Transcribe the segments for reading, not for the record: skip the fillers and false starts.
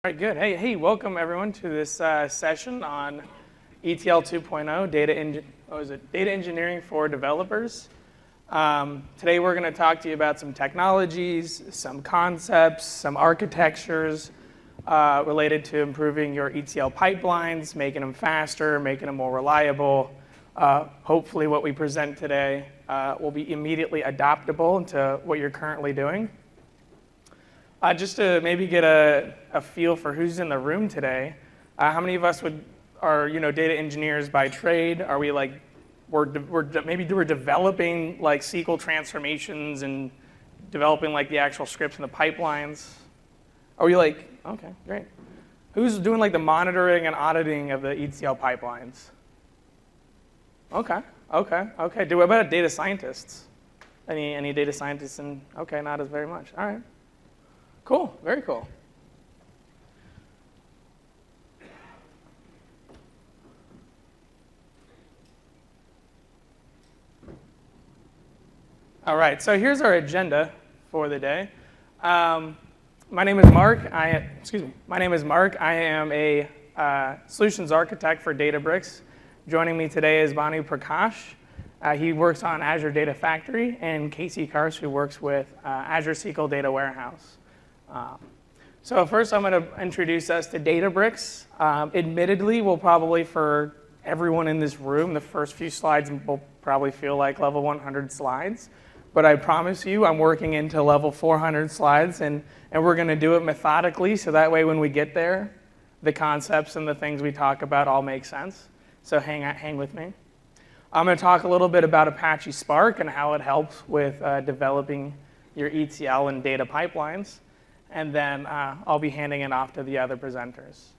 All right, good. Hey, welcome everyone to this session on ETL 2.0, data engineering for developers. Today we're going to talk to you about some technologies, some concepts, some architectures related to improving your ETL pipelines, making them faster, making them more reliable. Hopefully what we present today will be immediately adaptable into what you're currently doing. Just to maybe get a feel for who's in the room today, how many of us are data engineers by trade? Are we like we're developing like SQL transformations and developing like the actual scripts and the pipelines? Are we like okay, great? Who's doing like the monitoring and auditing of the ETL pipelines? Okay. What about data scientists? Any data scientists? Okay, not as very much. All right. Cool, very cool. All right, so here's our agenda for the day. My name is Mark. My name is Mark. I am a solutions architect for Databricks. Joining me today is Banu Prakash. He works on Azure Data Factory, and Casey Kars, who works with Azure SQL Data Warehouse. So first I'm going to introduce us to Databricks. Admittedly, we'll probably, for everyone in this room, the first few slides will probably feel like level 100 slides. But I promise you I'm working into level 400 slides, and we're going to do it methodically, so that way when we get there, the concepts and the things we talk about all make sense. So hang with me. I'm going to talk a little bit about Apache Spark and how it helps with developing your ETL and data pipelines. And then I'll be handing it off to the other presenters.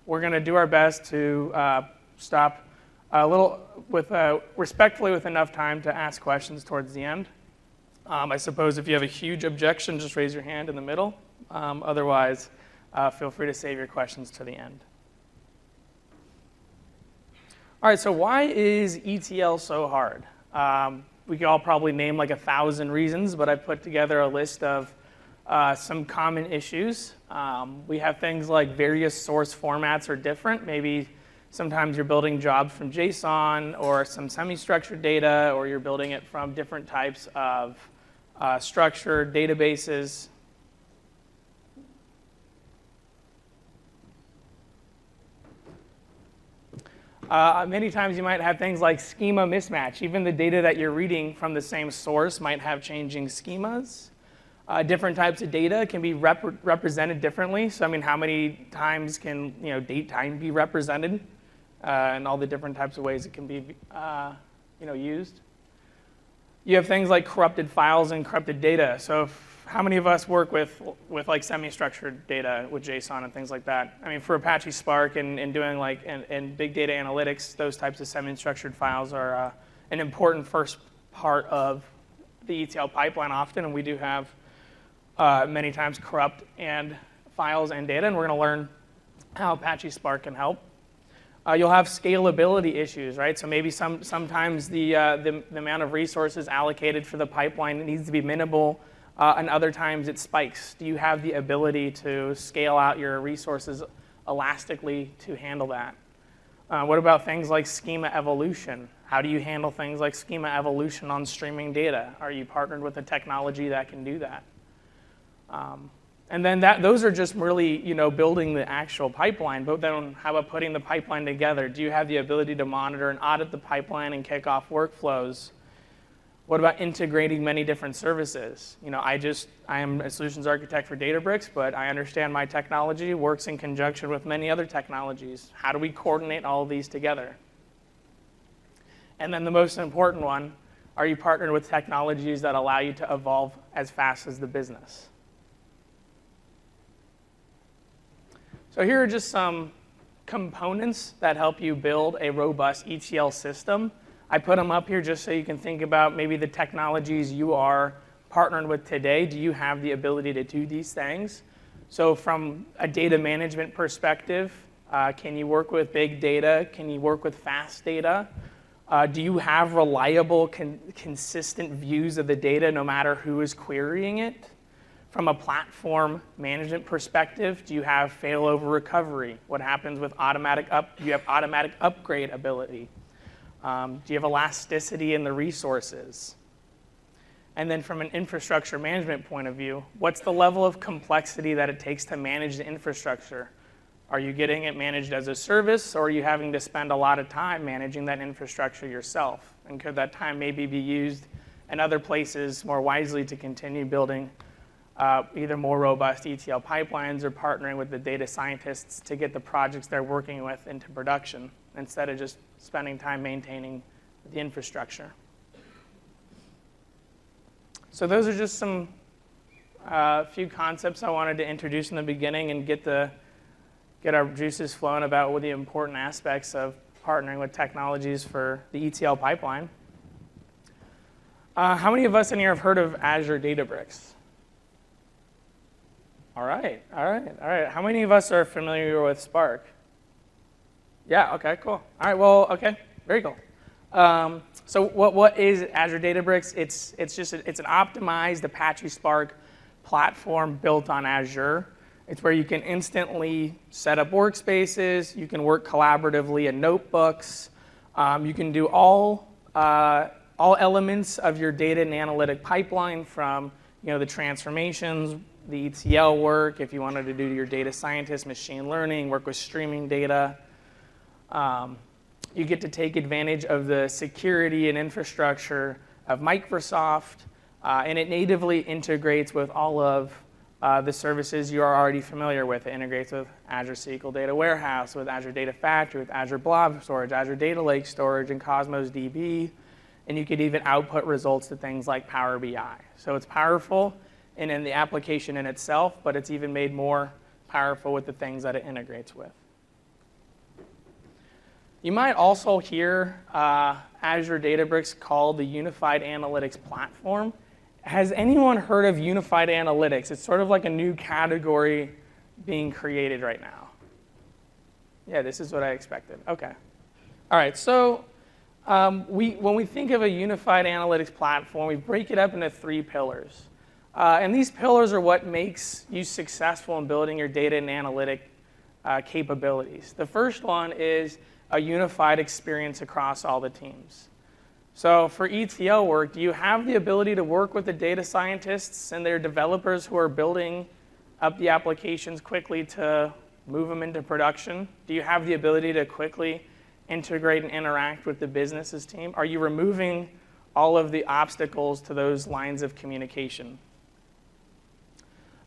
We're going to do our best to stop a little respectfully with enough time to ask questions towards the end. I suppose if you have a huge objection, just raise your hand in the middle. Otherwise, feel free to save your questions to the end. All right, so why is ETL so hard? We could all probably name like 1,000 reasons, but I put together a list of some common issues. We have things like various source formats are different. Maybe sometimes you're building jobs from JSON or some semi-structured data, or you're building it from different types of structured databases. Many times you might have things like schema mismatch. Even the data that you're reading from the same source might have changing schemas. Different types of data can be represented differently. So, I mean, how many times can date time be represented, and all the different types of ways it can be used. You have things like corrupted files and corrupted data. So, how many of us work with like semi-structured data with JSON and things like that? I mean, for Apache Spark and doing like and big data analytics, those types of semi-structured files are an important first part of the ETL pipeline often, and we do have many times corrupt and files and data, and we're going to learn how Apache Spark can help. You'll have scalability issues, right? So maybe sometimes the amount of resources allocated for the pipeline needs to be minimal, and other times it spikes. Do you have the ability to scale out your resources elastically to handle that? What about things like schema evolution? How do you handle things like schema evolution on streaming data? Are you partnered with a technology that can do that? And then those are just really, building the actual pipeline. But then how about putting the pipeline together? Do you have the ability to monitor and audit the pipeline and kick off workflows? What about integrating many different services? I am a solutions architect for Databricks, but I understand my technology works in conjunction with many other technologies. How do we coordinate all of these together? And then the most important one, are you partnered with technologies that allow you to evolve as fast as the business? So here are just some components that help you build a robust ETL system. I put them up here just so you can think about maybe the technologies you are partnered with today. Do you have the ability to do these things? So from a data management perspective, can you work with big data? Can you work with fast data? Do you have reliable, consistent views of the data no matter who is querying it? From a platform management perspective, do you have failover recovery? What happens with do you have automatic upgrade ability? Do you have elasticity in the resources? And then from an infrastructure management point of view, what's the level of complexity that it takes to manage the infrastructure? Are you getting it managed as a service, or are you having to spend a lot of time managing that infrastructure yourself? And could that time maybe be used in other places more wisely to continue building either more robust ETL pipelines or partnering with the data scientists to get the projects they're working with into production instead of just spending time maintaining the infrastructure? So those are just some few concepts I wanted to introduce in the beginning and get our juices flowing about what the important aspects of partnering with technologies for the ETL pipeline. How many of us in here have heard of Azure Databricks? All right. How many of us are familiar with Spark? Yeah, okay, cool. All right, well, okay, very cool. So what is Azure Databricks? It's an optimized Apache Spark platform built on Azure. It's where you can instantly set up workspaces. You can work collaboratively in notebooks. You can do all elements of your data and analytic pipeline, from the transformations, the ETL work, if you wanted to do your data scientist, machine learning, work with streaming data. You get to take advantage of the security and infrastructure of Microsoft, and it natively integrates with all of the services you are already familiar with. It integrates with Azure SQL Data Warehouse, with Azure Data Factory, with Azure Blob Storage, Azure Data Lake Storage, and Cosmos DB. And you could even output results to things like Power BI. So it's powerful in the application in itself, but it's even made more powerful with the things that it integrates with. You might also hear Azure Databricks called the Unified Analytics Platform. Has anyone heard of Unified Analytics? It's sort of like a new category being created right now. Yeah, this is what I expected. Okay. All right, so when we think of a Unified Analytics Platform, we break it up into 3 pillars. And these pillars are what makes you successful in building your data and analytic capabilities. The first one is a unified experience across all the teams. So for ETL work, do you have the ability to work with the data scientists and their developers who are building up the applications quickly to move them into production? Do you have the ability to quickly integrate and interact with the business's team? Are you removing all of the obstacles to those lines of communication?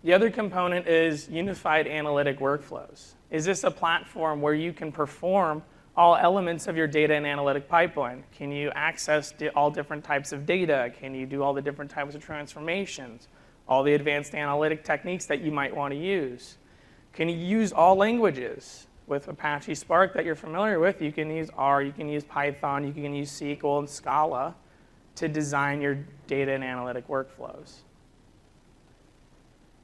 The other component is unified analytic workflows. Is this a platform where you can perform all elements of your data and analytic pipeline? Can you access all different types of data? Can you do all the different types of transformations? All the advanced analytic techniques that you might want to use? Can you use all languages? With Apache Spark that you're familiar with, you can use R, you can use Python, you can use SQL and Scala to design your data and analytic workflows.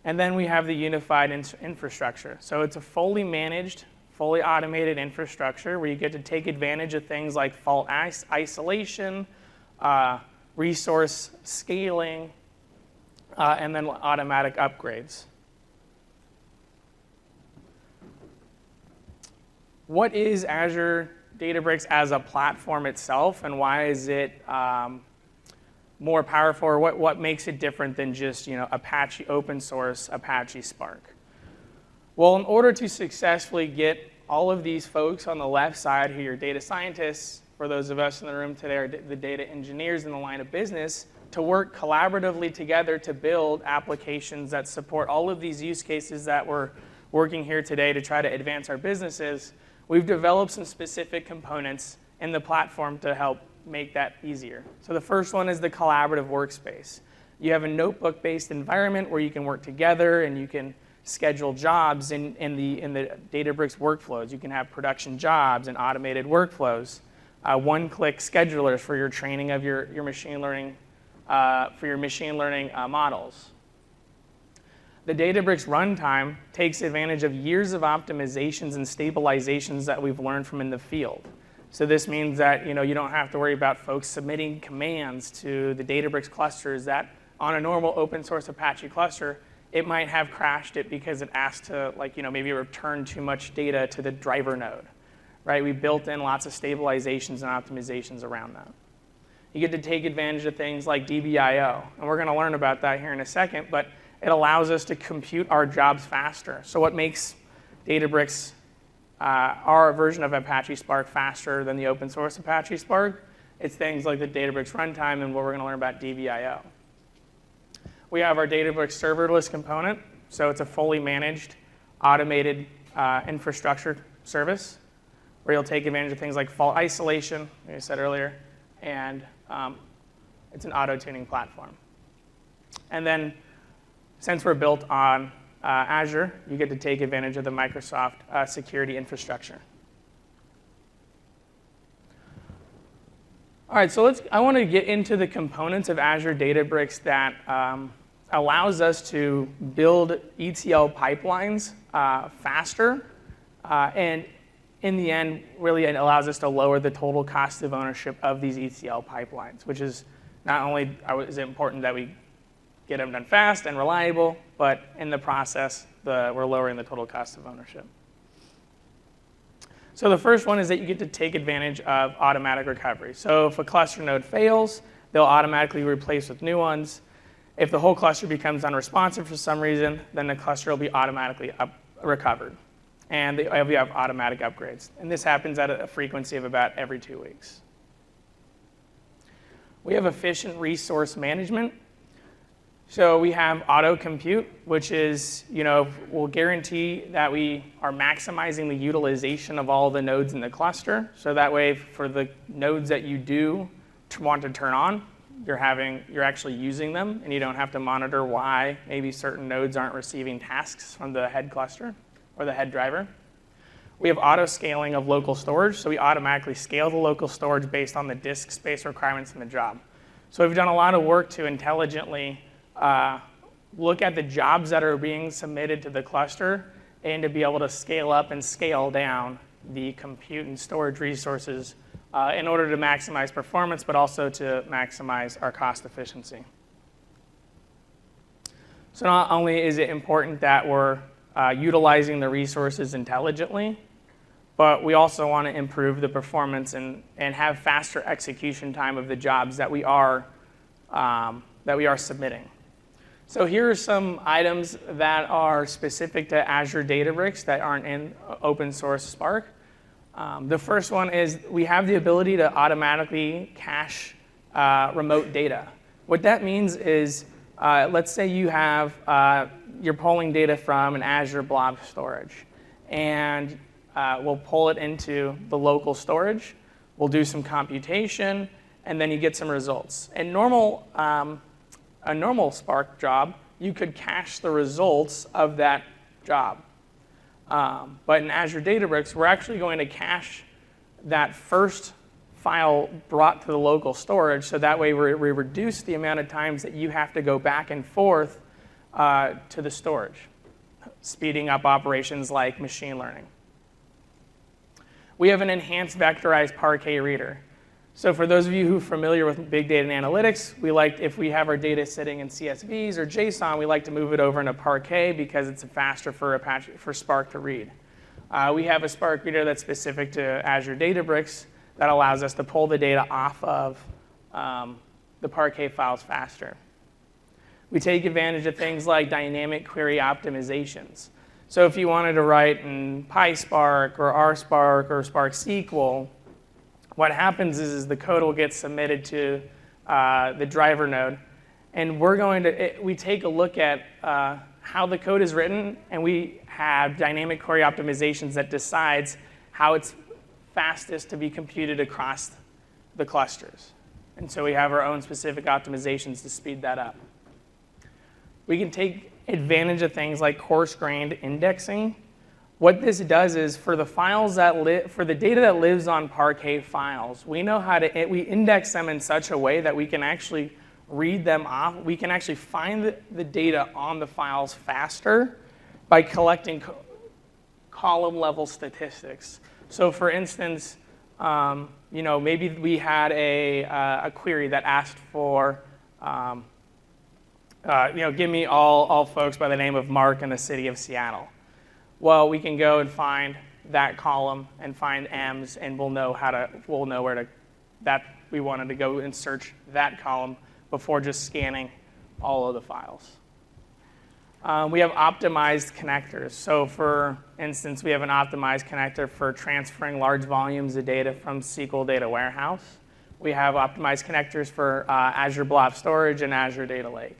And then we have the unified infrastructure. So it's a fully managed, fully automated infrastructure where you get to take advantage of things like fault isolation, resource scaling, and then automatic upgrades. What is Azure Databricks as a platform itself, and why is it more powerful, or what makes it different than just Apache open source Apache Spark? Well, in order to successfully get all of these folks on the left side, who are your data scientists, for those of us in the room today are the data engineers in the line of business, to work collaboratively together to build applications that support all of these use cases that we're working here today to try to advance our businesses, we've developed some specific components in the platform to help make that easier. So the first one is the collaborative workspace. You have a notebook-based environment where you can work together and you can schedule jobs in the Databricks workflows. You can have production jobs and automated workflows. One-click schedulers for your training of your machine learning models. The Databricks runtime takes advantage of years of optimizations and stabilizations that we've learned from in the field. So this means that you don't have to worry about folks submitting commands to the Databricks clusters that on a normal open source Apache cluster, it might have crashed it because it asked to, like, maybe return too much data to the driver node, right? We built in lots of stabilizations and optimizations around that. You get to take advantage of things like DBIO, and we're going to learn about that here in a second, but it allows us to compute our jobs faster. So what makes Databricks, our version of Apache Spark, faster than the open source Apache Spark? It's things like the Databricks runtime and what we're going to learn about DBIO. We have our Databricks serverless component, so it's a fully managed, automated infrastructure service where you'll take advantage of things like fault isolation, like I said earlier, and it's an auto-tuning platform. And then, since we're built on Azure, you get to take advantage of the Microsoft security infrastructure. All right, so I want to get into the components of Azure Databricks that allows us to build ETL pipelines faster, and in the end, really it allows us to lower the total cost of ownership of these ETL pipelines, which is not only is it important that we get them done fast and reliable, but in the process, we're lowering the total cost of ownership. So the first one is that you get to take advantage of automatic recovery. So if a cluster node fails, they'll automatically replace with new ones. If the whole cluster becomes unresponsive for some reason, then the cluster will be automatically recovered. And we have automatic upgrades. And this happens at a frequency of about every 2 weeks. We have efficient resource management. So we have auto compute, which is, will guarantee that we are maximizing the utilization of all the nodes in the cluster. So that way, for the nodes that you do want to turn on, you're actually using them, and you don't have to monitor why maybe certain nodes aren't receiving tasks from the head cluster or the head driver. We have auto scaling of local storage, so we automatically scale the local storage based on the disk space requirements in the job. So we've done a lot of work to intelligently look at the jobs that are being submitted to the cluster and to be able to scale up and scale down the compute and storage resources in order to maximize performance, but also to maximize our cost efficiency. So not only is it important that we're utilizing the resources intelligently, but we also want to improve the performance and have faster execution time of the jobs that we are submitting. So here are some items that are specific to Azure Databricks that aren't in open source Spark. The first one is we have the ability to automatically cache remote data. What that means is, let's say you're pulling data from an Azure blob storage, and we'll pull it into the local storage. We'll do some computation, and then you get some results. And a normal Spark job, you could cache the results of that job. But in Azure Databricks, we're actually going to cache that first file brought to the local storage, so that way we reduce the amount of times that you have to go back and forth to the storage, speeding up operations like machine learning. We have an enhanced vectorized Parquet reader. So for those of you who are familiar with big data and analytics, if we have our data sitting in CSVs or JSON, we like to move it over into Parquet because it's faster for Spark to read. We have a Spark reader that's specific to Azure Databricks that allows us to pull the data off of the Parquet files faster. We take advantage of things like dynamic query optimizations. So if you wanted to write in PySpark or RSpark or Spark SQL, what happens is the code will get submitted to the driver node, and we take a look at how the code is written, and we have dynamic query optimizations that decides how it's fastest to be computed across the clusters. And so we have our own specific optimizations to speed that up. We can take advantage of things like coarse-grained indexing. What this does is for the data that lives on Parquet files, we know we index them in such a way that we can actually read them off. We can actually find the data on the files faster by collecting column-level statistics. So for instance, maybe we had a query that asked for give me all folks by the name of Mark in the city of Seattle. Well, we can go and find that column and find M's, and we'll know where to, that we wanted to go and search that column before just scanning all of the files. We have optimized connectors. So for instance, we have an optimized connector for transferring large volumes of data from SQL Data Warehouse. We have optimized connectors for Azure Blob Storage and Azure Data Lake.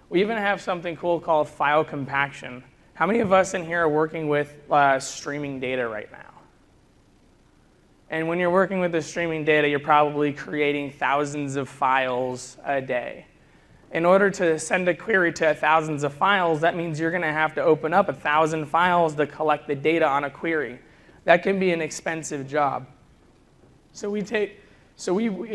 We even have something cool called file compaction. How many of us in here are working with streaming data right now? And when you're working with the streaming data, you're probably creating thousands of files a day. In order to send a query to thousands of files, that means you're going to have to open up 1,000 files to collect the data on a query. That can be an expensive job. So we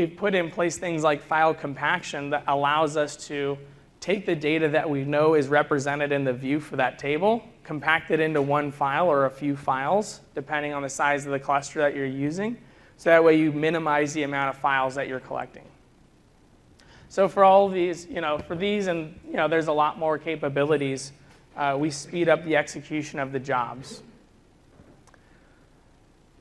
put in place things like file compaction that allows us to take the data that we know is represented in the view for that table, compact it into one file or a few files, depending on the size of the cluster that you're using. So that way you minimize the amount of files that you're collecting. So for all of these, for these and there's a lot more capabilities, we speed up the execution of the jobs.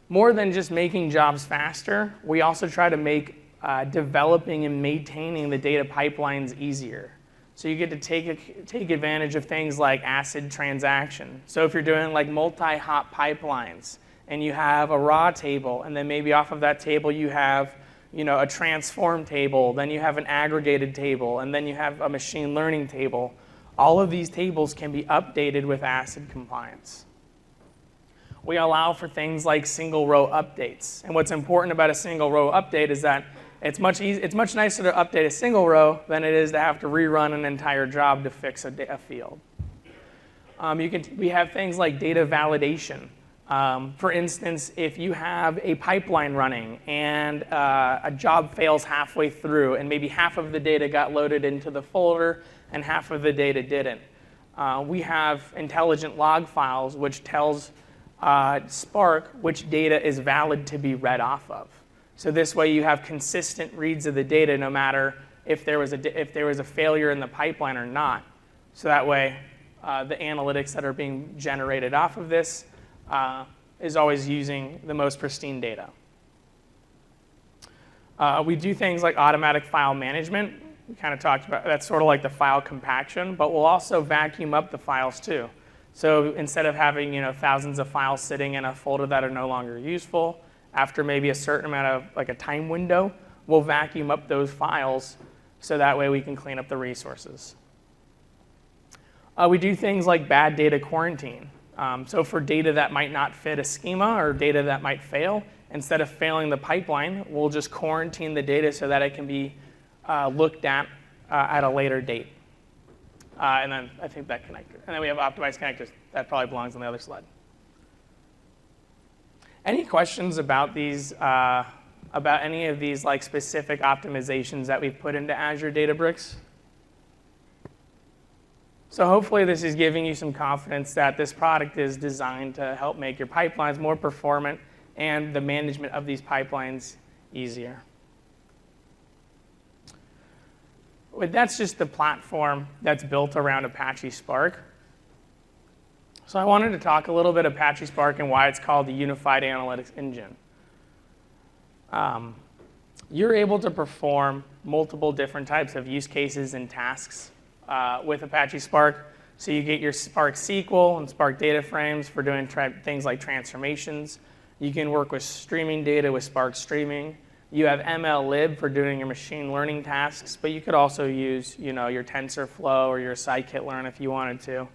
More than just making jobs faster, we also try to make developing and maintaining the data pipelines easier. So you get to take advantage of things like ACID transaction. So if you're doing like multi-hop pipelines and you have a raw table, and then maybe off of that table you have a transform table, then you have an aggregated table, and then you have a machine learning table. All of these tables can be updated with ACID compliance. We allow for things like single row updates. And what's important about a single row update is that it's much nicer to update a single row than it is to have to rerun an entire job to fix a field. We have things like data validation. For instance, if you have a pipeline running and a job fails halfway through and maybe half of the data got loaded into the folder and half of the data didn't, we have intelligent log files which tells Spark which data is valid to be read off of. So this way you have consistent reads of the data no matter if there was a failure in the pipeline or not. So that way the analytics that are being generated off of this is always using the most pristine data. We do things like automatic file management. We kind of talked about that's sort of like the file compaction, but we'll also vacuum up the files too. So instead of having thousands of files sitting in a folder that are no longer useful, after maybe a certain amount of like a time window, we'll vacuum up those files so that way we can clean up the resources. We do things like bad data quarantine. So for data that might not fit a schema or data that might fail, instead of failing the pipeline, we'll just quarantine the data so that it can be looked at a later date. And then I think that connector. And then we have optimized connectors. That probably belongs on the other slide. Any questions about these, about any of these like specific optimizations that we've put into Azure Databricks? So hopefully this is giving you some confidence that this product is designed to help make your pipelines more performant and the management of these pipelines easier. But that's just the platform that's built around Apache Spark. So I wanted to talk a little bit Apache Spark and why it's called the Unified Analytics Engine. You're able to perform multiple different types of use cases and tasks with Apache Spark. So you get your Spark SQL and Spark data frames for doing things like transformations. You can work with streaming data with Spark Streaming. You have MLlib for doing your machine learning tasks, but you could also use your TensorFlow or your scikit-learn if you wanted to.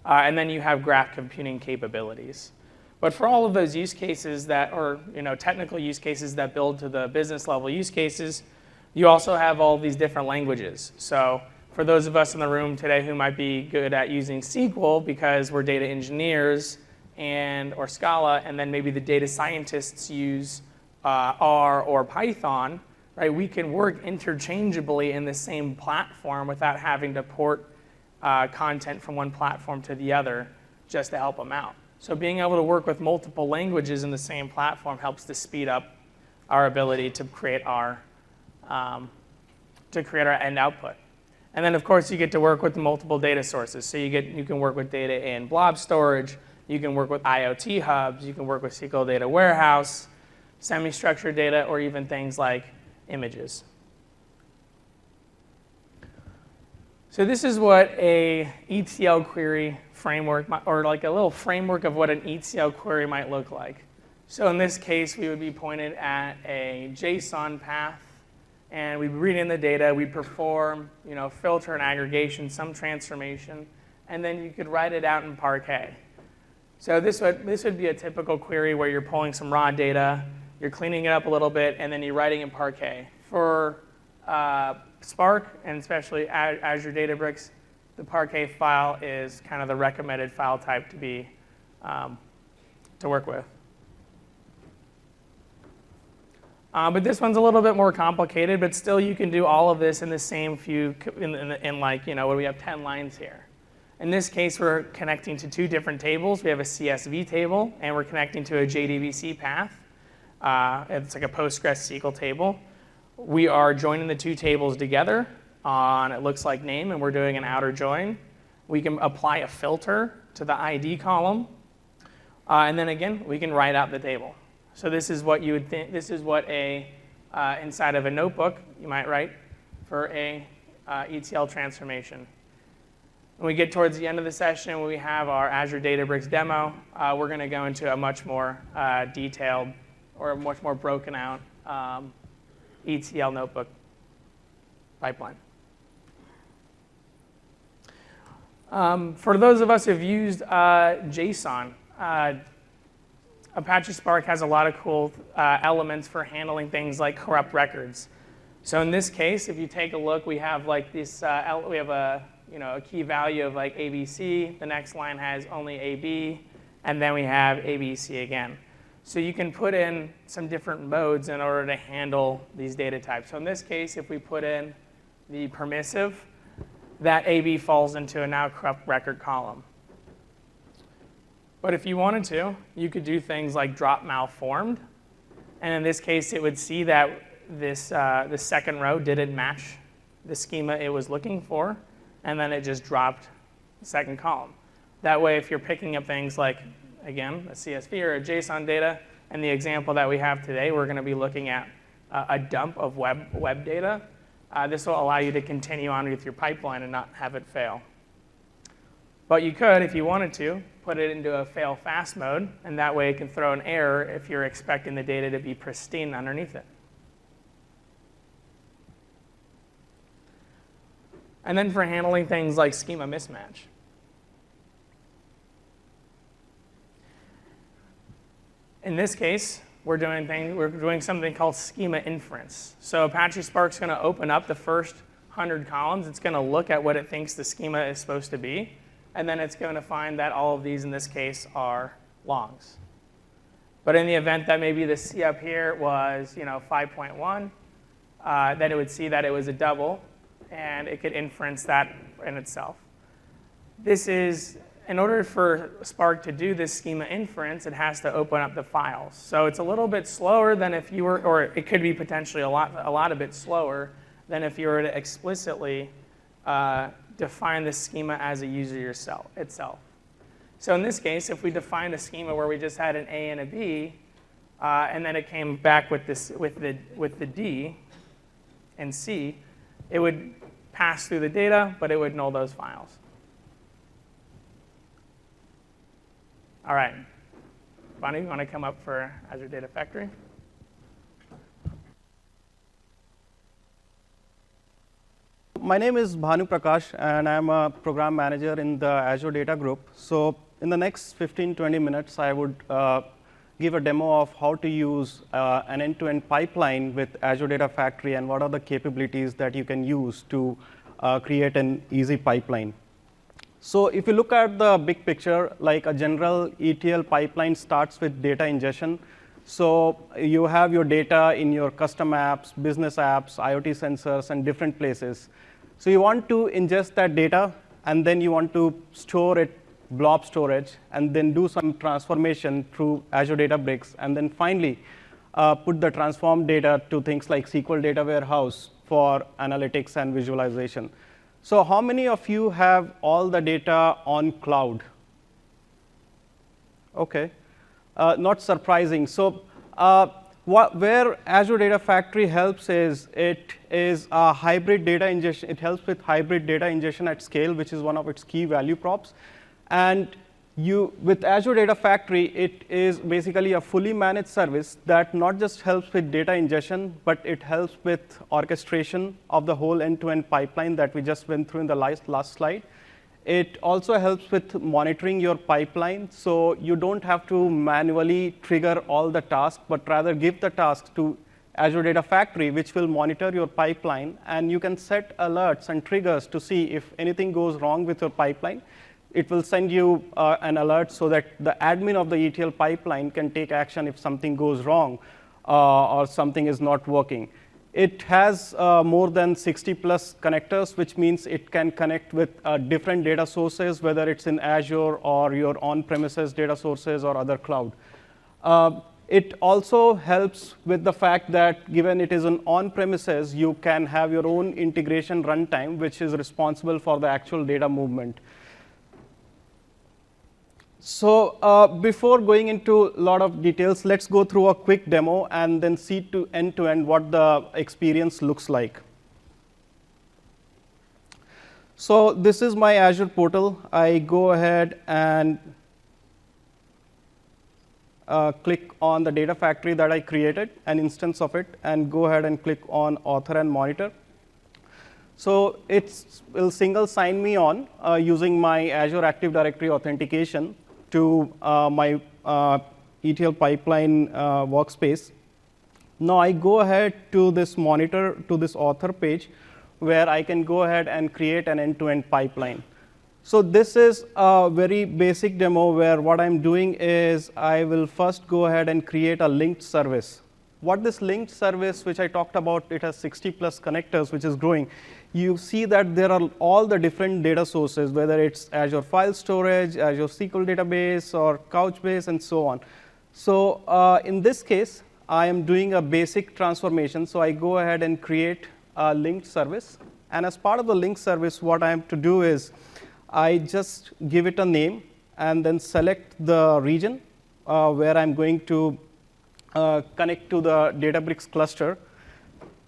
And then you have graph computing capabilities. But for all of those use cases that are technical use cases that build to the business level use cases, you also have all these different languages. So for those of us in the room today who might be good at using SQL because we're data engineers or Scala, and then maybe the data scientists use R or Python, right? We can work interchangeably in the same platform without having to port content from one platform to the other just to help them out. So being able to work with multiple languages in the same platform helps to speed up our ability to create our end output. And then, of course, you get to work with multiple data sources. So you can work with data in blob storage. You can work with IoT hubs. You can work with SQL Data Warehouse, semi-structured data, or even things like images. So this is what a ETL query framework, or like a little framework of what an ETL query might look like. So in this case, we would be pointed at a JSON path, and we'd read in the data. We'd perform, filter and aggregation, some transformation, and then you could write it out in Parquet. So this would be a typical query where you're pulling some raw data, you're cleaning it up a little bit, and then you're writing in Parquet. For Spark, and especially Azure Databricks, the Parquet file is kind of the recommended file type to be to work with. But this one's a little bit more complicated, but still you can do all of this in the same few, in like, what we have 10 lines here. In this case, we're connecting to two different tables. We have a CSV table, and we're connecting to a JDBC path. It's like a PostgreSQL table. We are joining the two tables together on, it looks like name, and we're doing an outer join. We can apply a filter to the ID column. And then again, we can write out the table. So this is what you would think, this is what inside of a notebook you might write for a ETL transformation. When we get towards the end of the session, when we have our Azure Databricks demo, we're going to go into a much more detailed or a much more broken out ETL notebook pipeline. For those of us who've used JSON, Apache Spark has a lot of cool elements for handling things like corrupt records. So in this case, if you take a look, we have like this, we have a key value of like ABC. The next line has only AB, and then we have ABC again. So you can put in some different modes in order to handle these data types. So in this case, if we put in the permissive, that AB falls into a now corrupt record column. But if you wanted to, you could do things like drop malformed. And in this case, it would see that this the second row didn't match the schema it was looking for, and then it just dropped the second column. That way, if you're picking up things like, again, a CSV or a JSON data, and the example that we have today, we're going to be looking at a dump of web data. This will allow you to continue on with your pipeline and not have it fail. But you could, if you wanted to, put it into a fail fast mode, and that way it can throw an error if you're expecting the data to be pristine underneath it. And then for handling things like schema mismatch. In this case, we're doing something called schema inference. So Apache Spark's going to open up the first 100 columns. It's going to look at what it thinks the schema is supposed to be, and then it's going to find that all of these, in this case, are longs. But in the event that maybe the C up here was 5.1, then it would see that it was a double, and it could inference that in itself. This is, in order for Spark to do this schema inference, it has to open up the files. So it's a little bit slower than if you were, or it could be potentially a lot a bit slower than if you were to explicitly define the schema as a user itself. So in this case, if we defined a schema where we just had an A and a B, and then it came back with the D and C, it would pass through the data, but it would null those files. All right, Bonnie, you want to come up for Azure Data Factory? My name is Bhanu Prakash, and I'm a program manager in the Azure Data Group. So in the next 15-20 minutes, I would give a demo of how to use an end-to-end pipeline with Azure Data Factory and what are the capabilities that you can use to create an easy pipeline. So if you look at the big picture, like a general ETL pipeline starts with data ingestion. So you have your data in your custom apps, business apps, IoT sensors, and different places. So you want to ingest that data, and then you want to store it, blob storage, and then do some transformation through Azure Databricks, and then finally put the transformed data to things like SQL Data Warehouse for analytics and visualization. So how many of you have all the data on cloud? OK. Not surprising. So where Azure Data Factory helps is it is a hybrid data ingestion. It helps with hybrid data ingestion at scale, which is one of its key value props. And with Azure Data Factory, it is basically a fully managed service that not just helps with data ingestion, but it helps with orchestration of the whole end-to-end pipeline that we just went through in the last slide. It also helps with monitoring your pipeline, so you don't have to manually trigger all the tasks, but rather give the tasks to Azure Data Factory, which will monitor your pipeline. And you can set alerts and triggers to see if anything goes wrong with your pipeline. It will send you an alert so that the admin of the ETL pipeline can take action if something goes wrong or something is not working. It has more than 60+ connectors, which means it can connect with different data sources, whether it's in Azure or your on-premises data sources or other cloud. It also helps with the fact that given it is an on-premises, you can have your own integration runtime, which is responsible for the actual data movement. So before going into a lot of details, let's go through a quick demo and then see to end what the experience looks like. So this is my Azure portal. I go ahead and click on the data factory that I created, an instance of it, and go ahead and click on author and monitor. So it will single sign me on using my Azure Active Directory authentication to my ETL pipeline workspace. Now I go ahead to this monitor, to this author page, where I can go ahead and create an end-to-end pipeline. So this is a very basic demo where what I'm doing is I will first go ahead and create a linked service. What this linked service, which I talked about, it has 60+ connectors, which is growing. You see that there are all the different data sources, whether it's Azure File Storage, Azure SQL Database, or Couchbase, and so on. So in this case, I am doing a basic transformation. So I go ahead and create a linked service. And as part of the linked service, what I am to do is I just give it a name and then select the region where I'm going to connect to the Databricks cluster.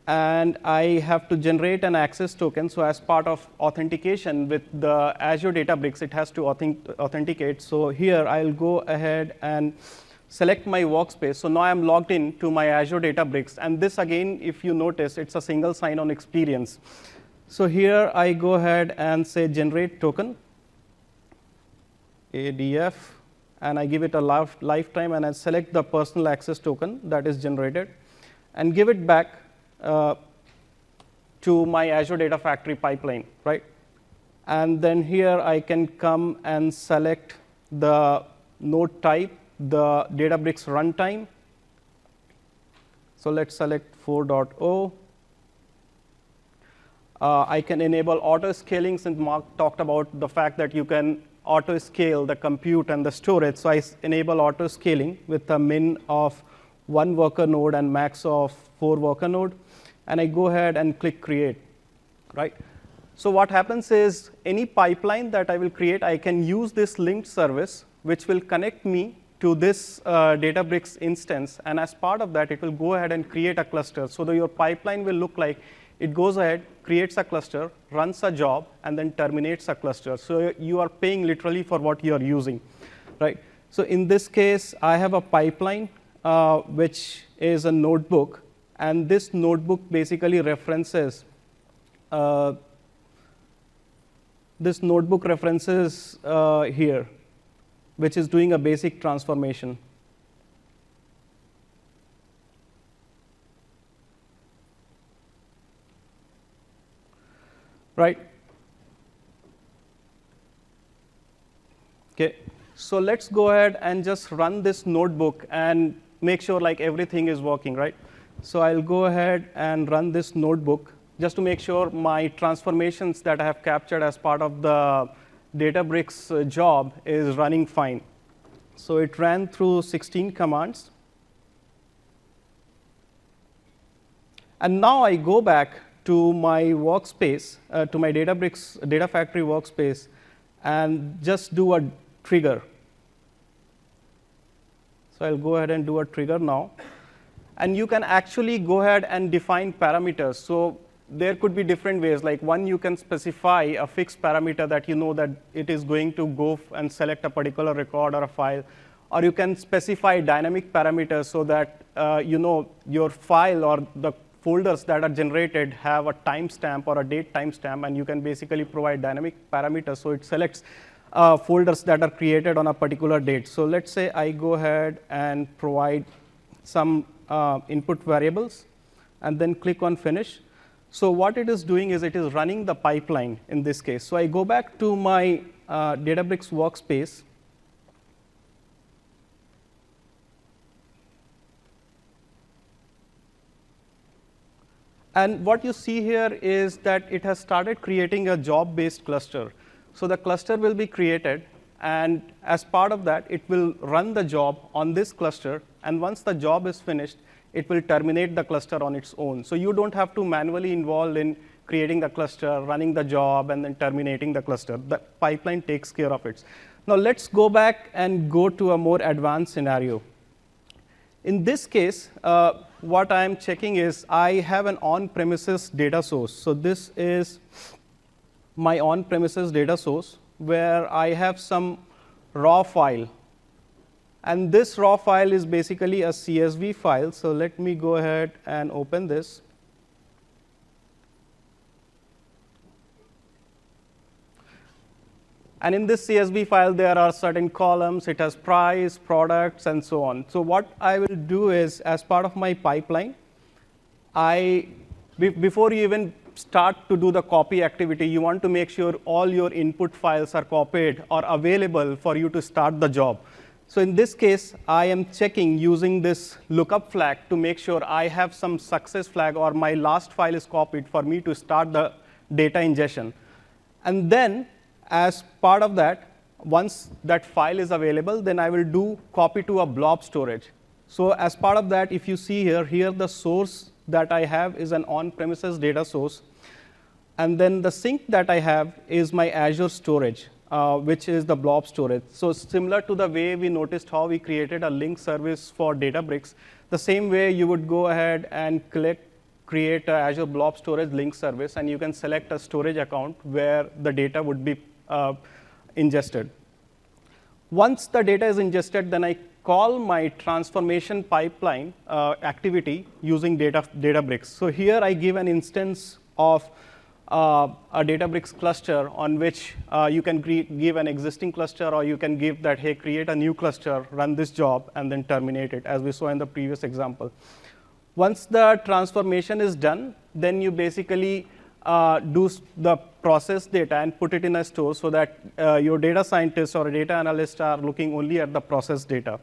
And I have to generate an access token. So as part of authentication with the Azure Databricks, it has to authenticate. So here I'll go ahead and select my workspace. So now I'm logged in to my Azure Databricks. And this, again, if you notice, it's a single sign-on experience. So here I go ahead and say generate token, ADF, and I give it a lifetime, and I select the personal access token that is generated, and give it back to my Azure Data Factory pipeline, right? And then here I can come and select the node type, the Databricks runtime. So let's select 4.0. I can enable auto scaling, since Mark talked about the fact that you can auto scale the compute and the storage. So I enable auto scaling with a min of 1 worker node and max of 4 worker node. And I go ahead and click create, right? So what happens is any pipeline that I will create, I can use this linked service, which will connect me to this Databricks instance. And as part of that, it will go ahead and create a cluster. So that your pipeline will look like it goes ahead, creates a cluster, runs a job, and then terminates a cluster. So you are paying literally for what you are using, right? So in this case, I have a pipeline, which is a notebook. And this notebook basically references here, which is doing a basic transformation. Right? Okay. So let's go ahead and just run this notebook and make sure like everything is working, right? So I'll go ahead and run this notebook just to make sure my transformations that I have captured as part of the Databricks job is running fine. So it ran through 16 commands. And now I go back to my workspace, to my Databricks Data Factory workspace, and just do a trigger. So I'll go ahead and do a trigger now. And you can actually go ahead and define parameters. So there could be different ways. Like one, you can specify a fixed parameter that you know that it is going to go and select a particular record or a file. Or you can specify dynamic parameters so that you know your file or the folders that are generated have a timestamp or a date timestamp, and you can basically provide dynamic parameters so it selects folders that are created on a particular date. So let's say I go ahead and provide some input variables, and then click on finish. So what it is doing is it is running the pipeline in this case. So I go back to my Databricks workspace. And what you see here is that it has started creating a job-based cluster. So the cluster will be created, and as part of that, it will run the job on this cluster. And once the job is finished, it will terminate the cluster on its own. So you don't have to manually involve in creating the cluster, running the job, and then terminating the cluster. The pipeline takes care of it. Now let's go back and go to a more advanced scenario. In this case, what I'm checking is I have an on-premises data source. So this is my on-premises data source where I have some raw file. And this raw file is basically a CSV file. So let me go ahead and open this. And in this CSV file, there are certain columns. It has price, products, and so on. So what I will do is, as part of my pipeline, before you even start to do the copy activity, you want to make sure all your input files are copied or available for you to start the job. So in this case, I am checking using this lookup flag to make sure I have some success flag or my last file is copied for me to start the data ingestion. And then, as part of that, once that file is available, then I will do copy to a blob storage. So as part of that, if you see here the source that I have is an on-premises data source. And then the sink that I have is my Azure storage, which is the blob storage. So similar to the way we noticed how we created a link service for Databricks, the same way you would go ahead and create a Azure blob storage link service, and you can select a storage account where the data would be ingested. Once the data is ingested, then I call my transformation pipeline activity using Databricks. So here I give an instance of a Databricks cluster on which you can give an existing cluster, or you can give that, hey, create a new cluster, run this job, and then terminate it, as we saw in the previous example. Once the transformation is done, then you basically do the process data and put it in a store so that your data scientists or data analysts are looking only at the process data.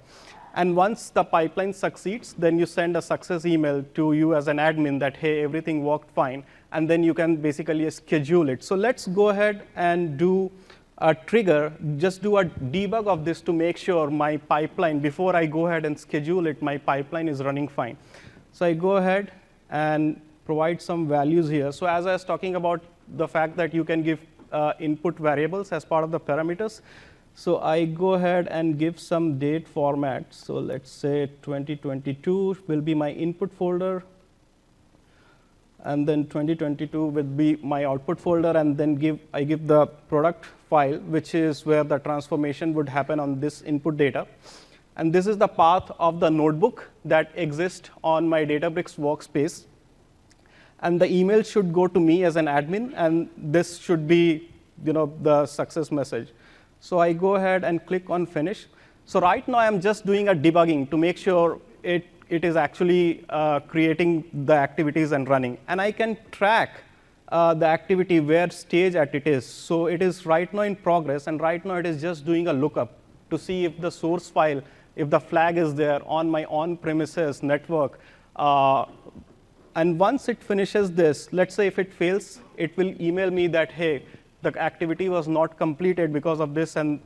And once the pipeline succeeds, then you send a success email to you as an admin that, hey, everything worked fine, and then you can basically schedule it. So let's go ahead and do a trigger, just do a debug of this to make sure my pipeline, before I go ahead and schedule it, my pipeline is running fine. So I go ahead and provide some values here. So as I was talking about the fact that you can give input variables as part of the parameters, so I go ahead and give some date format. So let's say 2022 will be my input folder, and then 2022 will be my output folder, and then I give the product file, which is where the transformation would happen on this input data. And this is the path of the notebook that exists on my Databricks workspace. And the email should go to me as an admin, and this should be the success message. So I go ahead and click on finish. So right now, I'm just doing a debugging to make sure it is actually creating the activities and running. And I can track the activity where stage at it is. So it is right now in progress, and right now it is just doing a lookup to see if the source file, if the flag is there on my on-premises network. And once it finishes this, let's say if it fails, it will email me that, hey, the activity was not completed because of this, and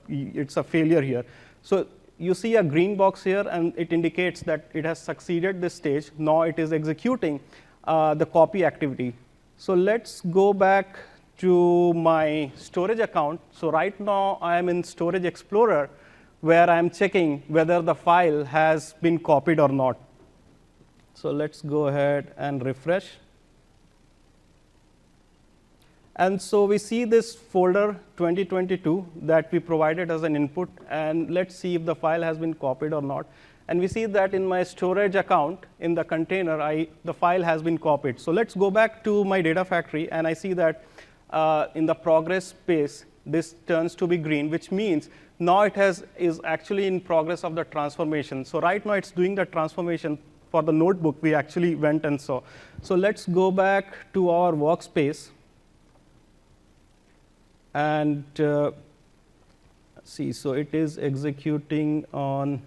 it's a failure here. So you see a green box here, and it indicates that it has succeeded this stage. Now it is executing. the copy activity. So let's go back to my storage account. So right now, I am in Storage Explorer, where I'm checking whether the file has been copied or not. So let's go ahead and refresh. And so we see this folder 2022 that we provided as an input, and let's see if the file has been copied or not. And we see that in my storage account, in the container, the file has been copied. So let's go back to my data factory, and I see that in the progress space, this turns to be green, which means now it is actually in progress of the transformation. So right now, it's doing the transformation for the notebook we actually went and saw. So let's go back to our workspace. And see, so it is executing on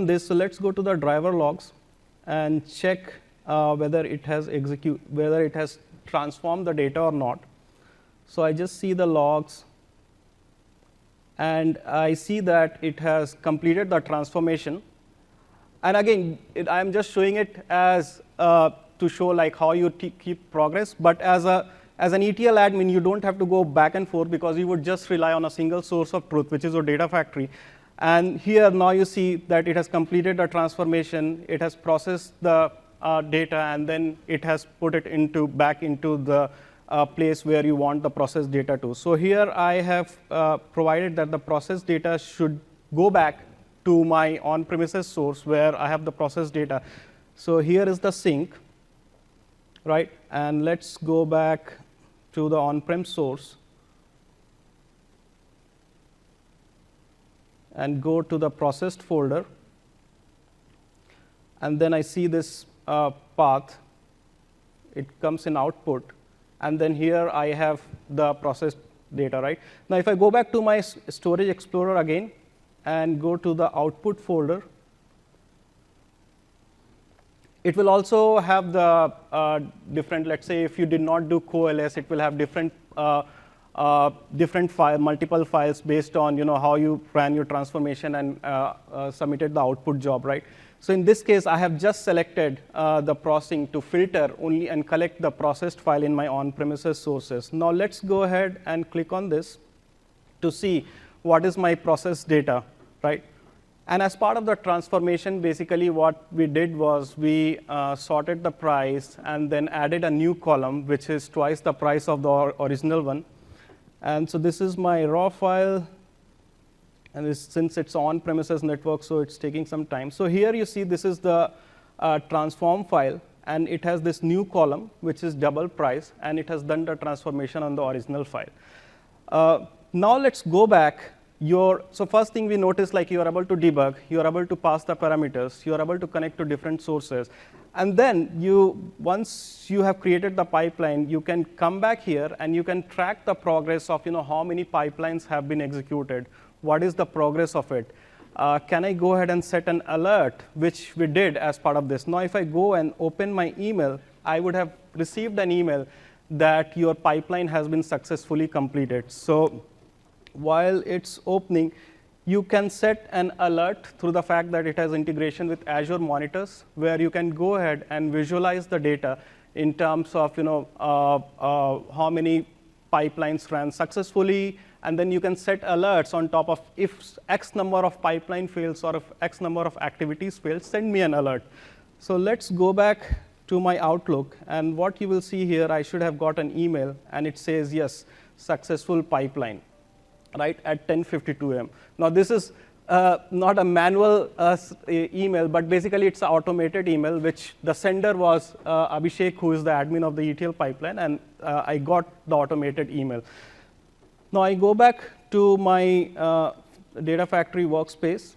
this. So let's go to the driver logs and check whether it has transformed the data or not. So I just see the logs, and I see that it has completed the transformation. And again, I'm just showing it as to show like how you keep progress. But as an ETL admin, you don't have to go back and forth, because you would just rely on a single source of truth, which is your data factory. And here now you see that it has completed the transformation. It has processed the data, and then it has put it back into the place where you want the processed data to. So here I have provided that the processed data should go back to my on-premises source where I have the processed data. So here is the sink, right? And let's go back to the on-prem source and go to the processed folder. And then I see this path. It comes in output. And then here I have the processed data, right? Now, if I go back to my Storage Explorer again and go to the output folder, it will also have the different, let's say, if you did not do cols, it will have different multiple files based on how you ran your transformation and submitted the output job, right? So in this case, I have just selected the processing to filter only and collect the processed file in my on-premises sources. Now let's go ahead and click on this to see what is my processed data, right? And as part of the transformation, basically what we did was we sorted the price and then added a new column, which is twice the price of the original one. And so this is my raw file. And since it's on-premises network, so it's taking some time. So here you see this is the transform file, and it has this new column, which is double price, and it has done the transformation on the original file. Now let's go back. So first thing we notice, like you are able to debug, you are able to pass the parameters, you are able to connect to different sources. And then once you have created the pipeline, you can come back here and you can track the progress of how many pipelines have been executed. What is the progress of it? Can I go ahead and set an alert, which we did as part of this? Now, if I go and open my email, I would have received an email that your pipeline has been successfully completed. So while it's opening, you can set an alert through the fact that it has integration with Azure monitors, where you can go ahead and visualize the data in terms of how many pipelines ran successfully. And then you can set alerts on top of if X number of pipeline fails or if X number of activities fail, send me an alert. So let's go back to my Outlook. And what you will see here, I should have got an email, and it says, yes, successful pipeline, right, at 10:52 a.m. Now, this is not a manual email, but basically it's an automated email, which the sender was Abhishek, who is the admin of the ETL pipeline, and I got the automated email. Now, I go back to my data factory workspace,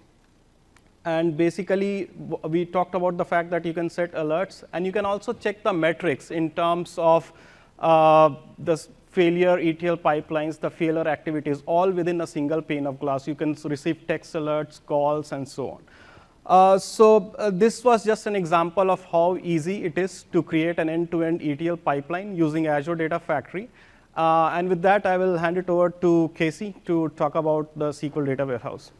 and basically we talked about the fact that you can set alerts, and you can also check the metrics in terms of the failure ETL pipelines, the failure activities, all within a single pane of glass. You can receive text alerts, calls, and so on. This was just an example of how easy it is to create an end-to-end ETL pipeline using Azure Data Factory. And with that, I will hand it over to Casey to talk about the SQL Data Warehouse.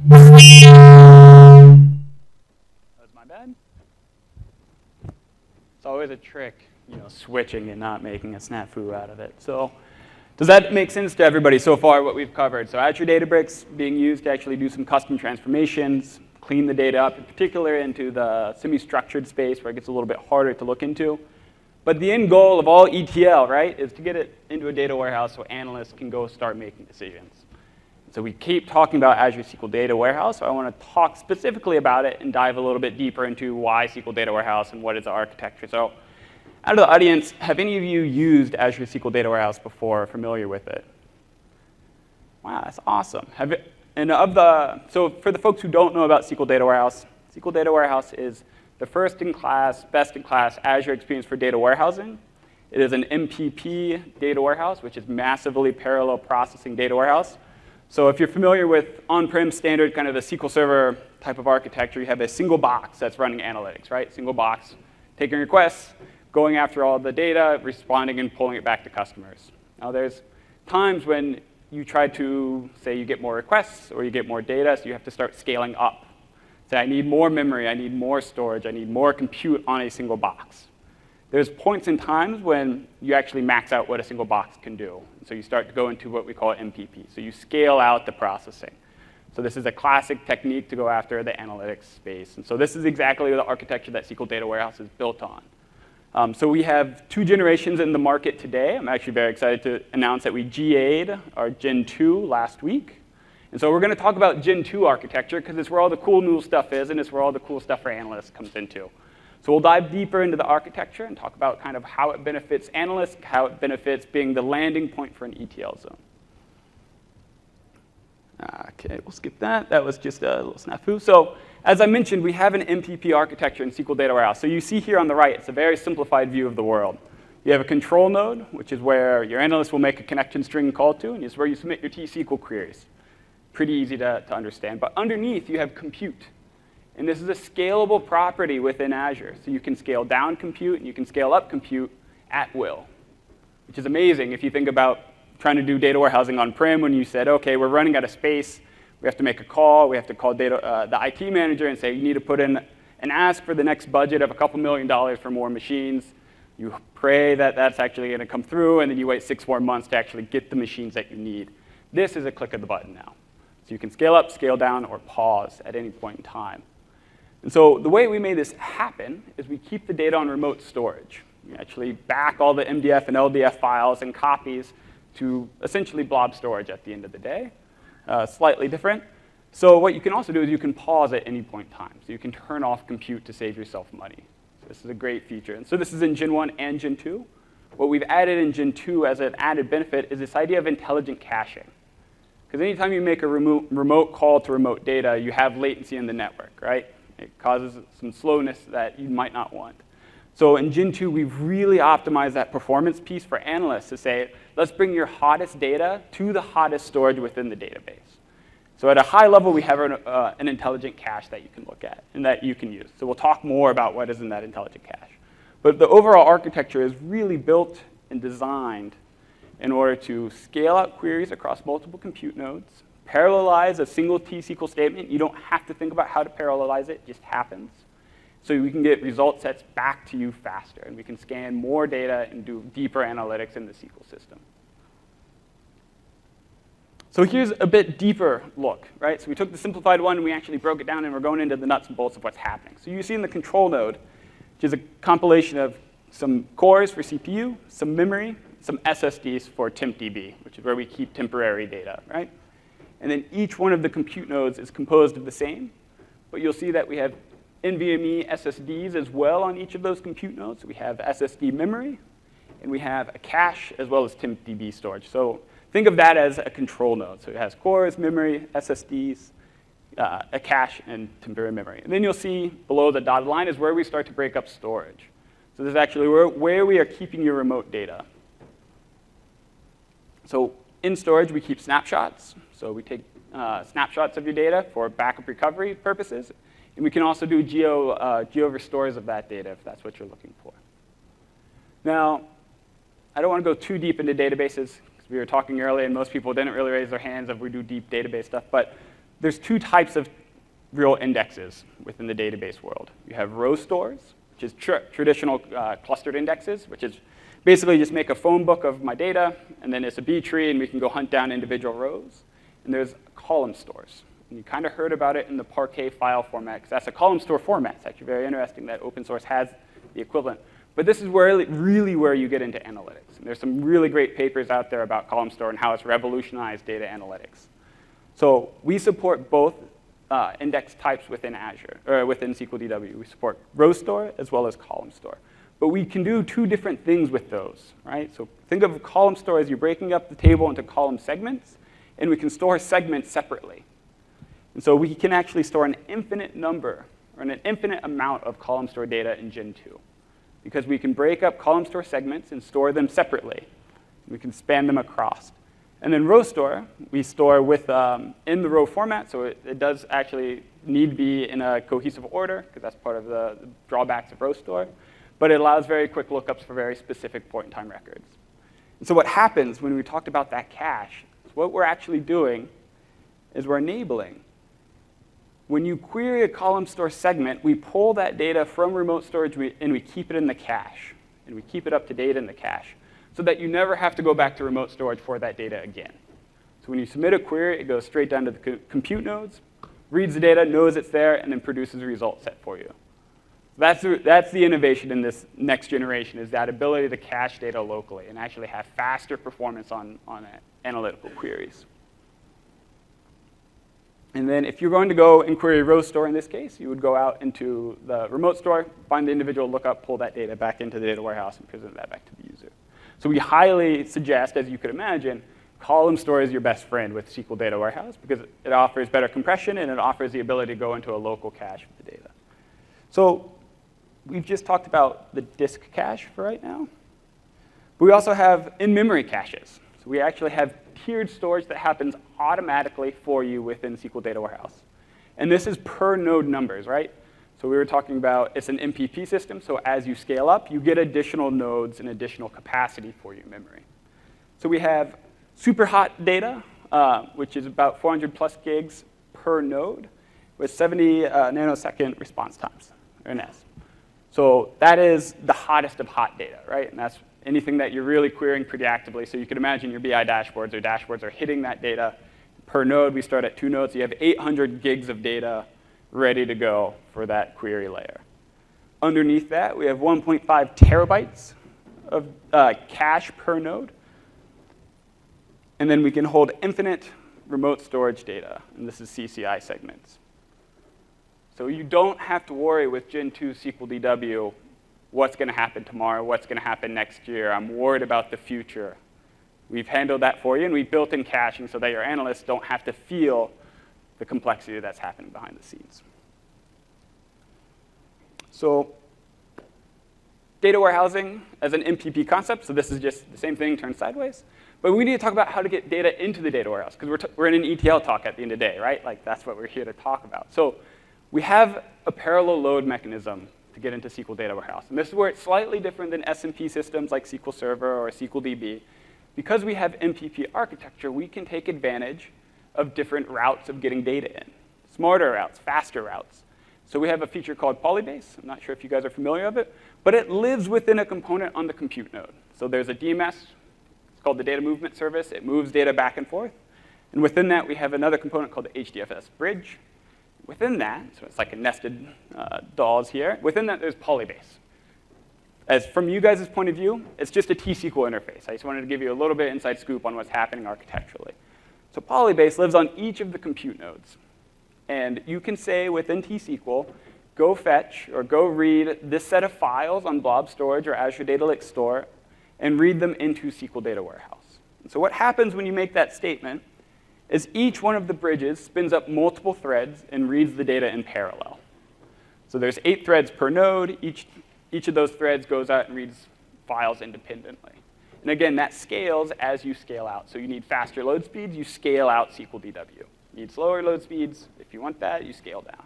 That was my bad. It's always a trick, switching and not making a snafu out of it. So does that make sense to everybody so far, what we've covered? So Azure Databricks being used to actually do some custom transformations, clean the data up, in particular into the semi-structured space where it gets a little bit harder to look into. But the end goal of all ETL, right, is to get it into a data warehouse so analysts can go start making decisions. So we keep talking about Azure SQL Data Warehouse, so I want to talk specifically about it and dive a little bit deeper into why SQL Data Warehouse and what is the architecture. So out of the audience, have any of you used Azure SQL Data Warehouse before, familiar with it? Wow, that's awesome. So for the folks who don't know about SQL Data Warehouse is the first-in-class, best-in-class Azure experience for data warehousing. It is an MPP data warehouse, which is massively parallel processing data warehouse. So if you're familiar with on-prem standard, kind of the SQL Server type of architecture, you have a single box that's running analytics, right? Single box, taking requests, going after all the data, responding and pulling it back to customers. Now there's times when you try to, say you get more requests or you get more data, so you have to start scaling up. Say I need more memory, I need more storage, I need more compute on a single box. There's points in times when you actually max out what a single box can do. So you start to go into what we call MPP. So you scale out the processing. So this is a classic technique to go after the analytics space. And so this is exactly the architecture that SQL Data Warehouse is built on. So we have 2 generations in the market today. I'm actually very excited to announce that we GA'd our Gen 2 last week. And so we're going to talk about Gen 2 architecture because it's where all the cool new stuff is, and it's where all the cool stuff for analysts comes into. So we'll dive deeper into the architecture and talk about kind of how it benefits analysts, how it benefits being the landing point for an ETL zone. OK, we'll skip that. That was just a little snafu. So as I mentioned, we have an MPP architecture in SQL Data Warehouse. So you see here on the right, it's a very simplified view of the world. You have a control node, which is where your analyst will make a connection string call to, and it's where you submit your T-SQL queries. Pretty easy to understand. But underneath, you have compute. And this is a scalable property within Azure. So you can scale down compute, and you can scale up compute at will, which is amazing if you think about trying to do data warehousing on-prem when you said, OK, we're running out of space. We have to make a call. We have to call the IT manager and say, you need to put in an ask for the next budget of a couple $1 million for more machines. You pray that that's actually going to come through, and then you wait 6 more months to actually get the machines that you need. This is a click of the button now. So you can scale up, scale down, or pause at any point in time. And so the way we made this happen is we keep the data on remote storage. We actually back all the MDF and LDF files and copies to essentially blob storage at the end of the day. Slightly different. So what you can also do is you can pause at any point in time. So you can turn off compute to save yourself money. So this is a great feature. And so this is in Gen 1 and Gen 2. What we've added in Gen 2 as an added benefit is this idea of intelligent caching. Because anytime you make a remote call to remote data, you have latency in the network, right? It causes some slowness that you might not want. So in Gen 2, we've really optimized that performance piece for analysts to say, let's bring your hottest data to the hottest storage within the database. So at a high level, we have an intelligent cache that you can look at and that you can use. So we'll talk more about what is in that intelligent cache. But the overall architecture is really built and designed in order to scale out queries across multiple compute nodes, parallelize a single T-SQL statement. You don't have to think about how to parallelize it. It just happens. So we can get result sets back to you faster, and we can scan more data and do deeper analytics in the SQL system. So here's a bit deeper look, right? So we took the simplified one, and we actually broke it down, and we're going into the nuts and bolts of what's happening. So you see in the control node, which is a compilation of some cores for CPU, some memory, some SSDs for TempDB, which is where we keep temporary data, right? And then each one of the compute nodes is composed of the same. But you'll see that we have NVMe SSDs as well on each of those compute nodes. We have SSD memory, and we have a cache as well as TempDB storage. So think of that as a control node. So it has cores, memory, SSDs, a cache, and temporary memory. And then you'll see below the dotted line is where we start to break up storage. So this is actually where we are keeping your remote data. So in storage, we keep snapshots. So we take snapshots of your data for backup recovery purposes. And we can also do geo restores of that data if that's what you're looking for. Now, I don't want to go too deep into databases, because we were talking earlier, and most people didn't really raise their hands if we do deep database stuff. But there's two types of real indexes within the database world. You have row stores, which is traditional clustered indexes, which is basically just make a phone book of my data, and then it's a B tree, and we can go hunt down individual rows. And there's column stores. And you kind of heard about it in the Parquet file format, because that's a column store format. It's actually very interesting that open source has the equivalent. But this is really where you get into analytics. And there's some really great papers out there about column store and how it's revolutionized data analytics. So we support both index types within Azure, or within SQL DW. We support row store as well as column store. But we can do two different things with those, right? So think of column store as you're breaking up the table into column segments, and we can store segments separately. And so we can actually store an infinite number, or an infinite amount of column store data in Gen 2. Because we can break up column store segments and store them separately. We can span them across. And then row store, we store with in the row format, so it does actually need to be in a cohesive order, because that's part of the drawbacks of row store. But it allows very quick lookups for very specific point-in-time records. And so what happens when we talked about that cache, is what we're actually doing is we're enabling. When you query a column store segment, we pull that data from remote storage and we keep it in the cache. And we keep it up to date in the cache, so that you never have to go back to remote storage for that data again. So when you submit a query, it goes straight down to the compute nodes, reads the data, knows it's there, and then produces a result set for you. That's the innovation in this next generation, is that ability to cache data locally and actually have faster performance on analytical queries. And then if you're going to go and query row store in this case, you would go out into the remote store, find the individual lookup, pull that data back into the data warehouse, and present that back to the user. So we highly suggest, as you could imagine, column store is your best friend with SQL Data Warehouse, because it offers better compression and it offers the ability to go into a local cache of the data. So we've just talked about the disk cache for right now. But we also have in-memory caches. So we actually have tiered storage that happens automatically for you within SQL Data Warehouse. And this is per node numbers, right? So we were talking about it's an MPP system, so as you scale up, you get additional nodes and additional capacity for your memory. So we have super hot data, which is about 400 plus gigs per node, with 70 nanosecond response times, or NS. So that is the hottest of hot data, right? And that's anything that you're really querying pretty actively. So you could imagine your BI dashboards or dashboards are hitting that data per node. We start at 2 nodes. So you have 800 gigs of data ready to go for that query layer. Underneath that, we have 1.5 terabytes of cache per node. And then we can hold infinite remote storage data. And this is CCI segments. So you don't have to worry with Gen 2 SQL DW what's going to happen tomorrow, what's going to happen next year. I'm worried about the future. We've handled that for you, and we've built in caching so that your analysts don't have to feel the complexity that's happening behind the scenes. So data warehousing as an MPP concept, so this is just the same thing turned sideways. But we need to talk about how to get data into the data warehouse, because we're in an ETL talk at the end of the day, right? Like, that's what we're here to talk about. So we have a parallel load mechanism to get into SQL Data Warehouse. And this is where it's slightly different than SMP systems like SQL Server or SQL DB. Because we have MPP architecture, we can take advantage of different routes of getting data in. Smarter routes, faster routes. So we have a feature called Polybase. I'm not sure if you guys are familiar with it, but it lives within a component on the compute node. So there's a DMS. It's called the Data Movement Service. It moves data back and forth. And within that, we have another component called the HDFS bridge. Within that, so it's like a nested dolls here. Within that, there's Polybase. As from you guys' point of view, it's just a T-SQL interface. I just wanted to give you a little bit of inside scoop on what's happening architecturally. So Polybase lives on each of the compute nodes. And you can say within T-SQL, go fetch or go read this set of files on blob storage or Azure Data Lake Store and read them into SQL Data Warehouse. And so what happens when you make that statement is each one of the bridges spins up multiple threads and reads the data in parallel. So there's 8 threads per node. Each of those threads goes out and reads files independently. And again, that scales as you scale out. So you need faster load speeds. You scale out SQL DW. Need slower load speeds. If you want that, you scale down.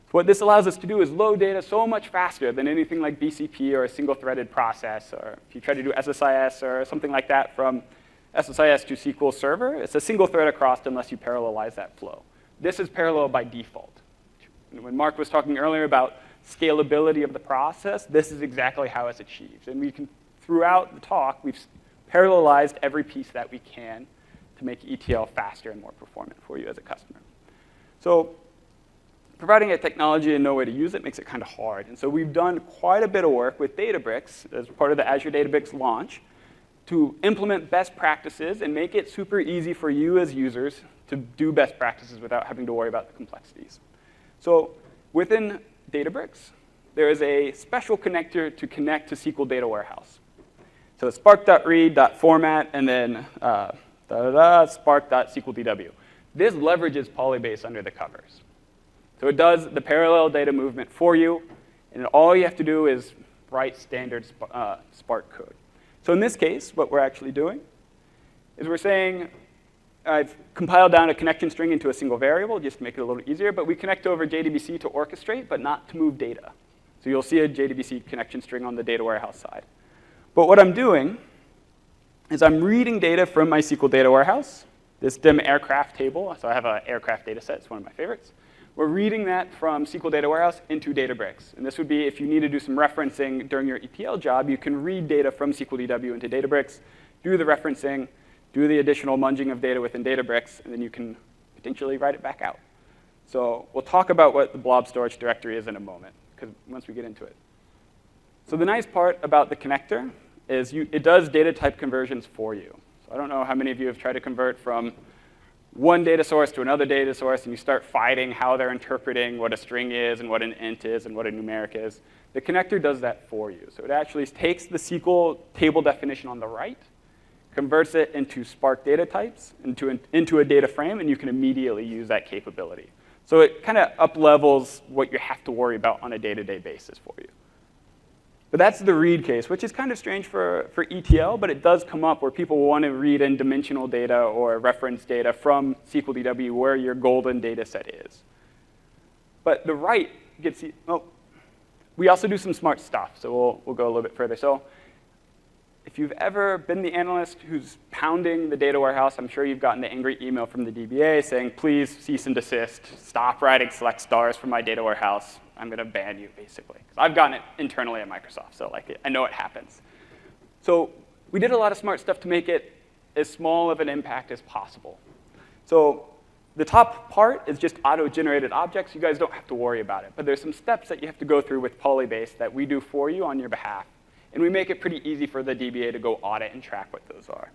So what this allows us to do is load data so much faster than anything like BCP or a single-threaded process, or if you try to do SSIS or something like that from SSIS to SQL Server, it's a single thread across unless you parallelize that flow. This is parallel by default. When Mark was talking earlier about scalability of the process, this is exactly how it's achieved. And we can, throughout the talk, we've parallelized every piece that we can to make ETL faster and more performant for you as a customer. So providing a technology and no way to use it makes it kind of hard. And so we've done quite a bit of work with Databricks as part of the Azure Databricks launch to implement best practices and make it super easy for you as users to do best practices without having to worry about the complexities. So within Databricks, there is a special connector to connect to SQL Data Warehouse. So it's spark.read.format and then spark.sqldw. This leverages Polybase under the covers. So it does the parallel data movement for you, and all you have to do is write standard Spark code. So in this case, what we're actually doing is we're saying, I've compiled down a connection string into a single variable just to make it a little easier, but we connect over JDBC to orchestrate, but not to move data. So you'll see a JDBC connection string on the data warehouse side. But what I'm doing is I'm reading data from my SQL Data Warehouse, this dim aircraft table. So I have an aircraft data set. It's one of my favorites. We're reading that from SQL Data Warehouse into Databricks. And this would be if you need to do some referencing during your ETL job, you can read data from SQL DW into Databricks, do the referencing, do the additional munging of data within Databricks, and then you can potentially write it back out. So we'll talk about what the blob storage directory is in a moment, because once we get into it. So the nice part about the connector is it does data type conversions for you. So I don't know how many of you have tried to convert from one data source to another data source, and you start fighting how they're interpreting what a string is and what an int is and what a numeric is. The connector does that for you. So it actually takes the SQL table definition on the right, converts it into Spark data types, into a data frame, and you can immediately use that capability. So it kind of up-levels what you have to worry about on a day-to-day basis for you. But that's the read case, which is kind of strange for ETL, but it does come up where people want to read in dimensional data or reference data from SQL DW where your golden data set is. But the right gets, we also do some smart stuff, so we'll go a little bit further. So if you've ever been the analyst who's pounding the data warehouse, I'm sure you've gotten the angry email from the DBA saying, please cease and desist, stop writing select stars from my data warehouse. I'm going to ban you, basically. I've gotten it internally at Microsoft, so I know it happens. So we did a lot of smart stuff to make it as small of an impact as possible. So the top part is just auto-generated objects. You guys don't have to worry about it. But there's some steps that you have to go through with Polybase that we do for you on your behalf. And we make it pretty easy for the DBA to go audit and track what those are.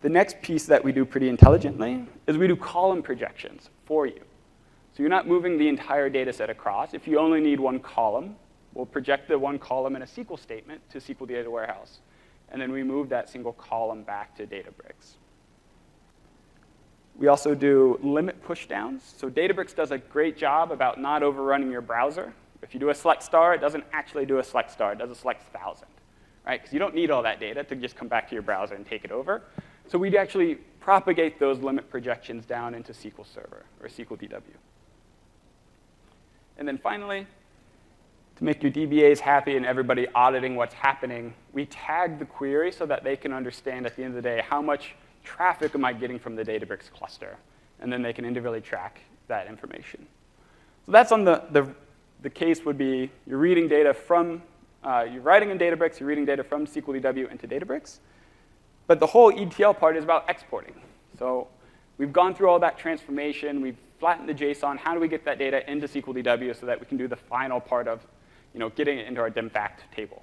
The next piece that we do pretty intelligently is we do column projections for you. So you're not moving the entire data set across. If you only need one column, we'll project the one column in a SQL statement to SQL Data Warehouse. And then we move that single column back to Databricks. We also do limit pushdowns. So Databricks does a great job about not overrunning your browser. If you do a select star, it doesn't actually do a select star. It does a select 1,000, right? Because you don't need all that data to just come back to your browser and take it over. So we'd actually propagate those limit projections down into SQL Server or SQL DW. And then finally, to make your DBAs happy and everybody auditing what's happening, we tag the query so that they can understand at the end of the day how much traffic am I getting from the Databricks cluster. And then they can individually track that information. So that's on the case would be you're reading data from, you're writing in Databricks, you're reading data from SQL DW into Databricks. But the whole ETL part is about exporting. So we've gone through all that transformation. We've flattened the JSON. How do we get that data into SQL DW so that we can do the final part of getting it into our DIMFACT table?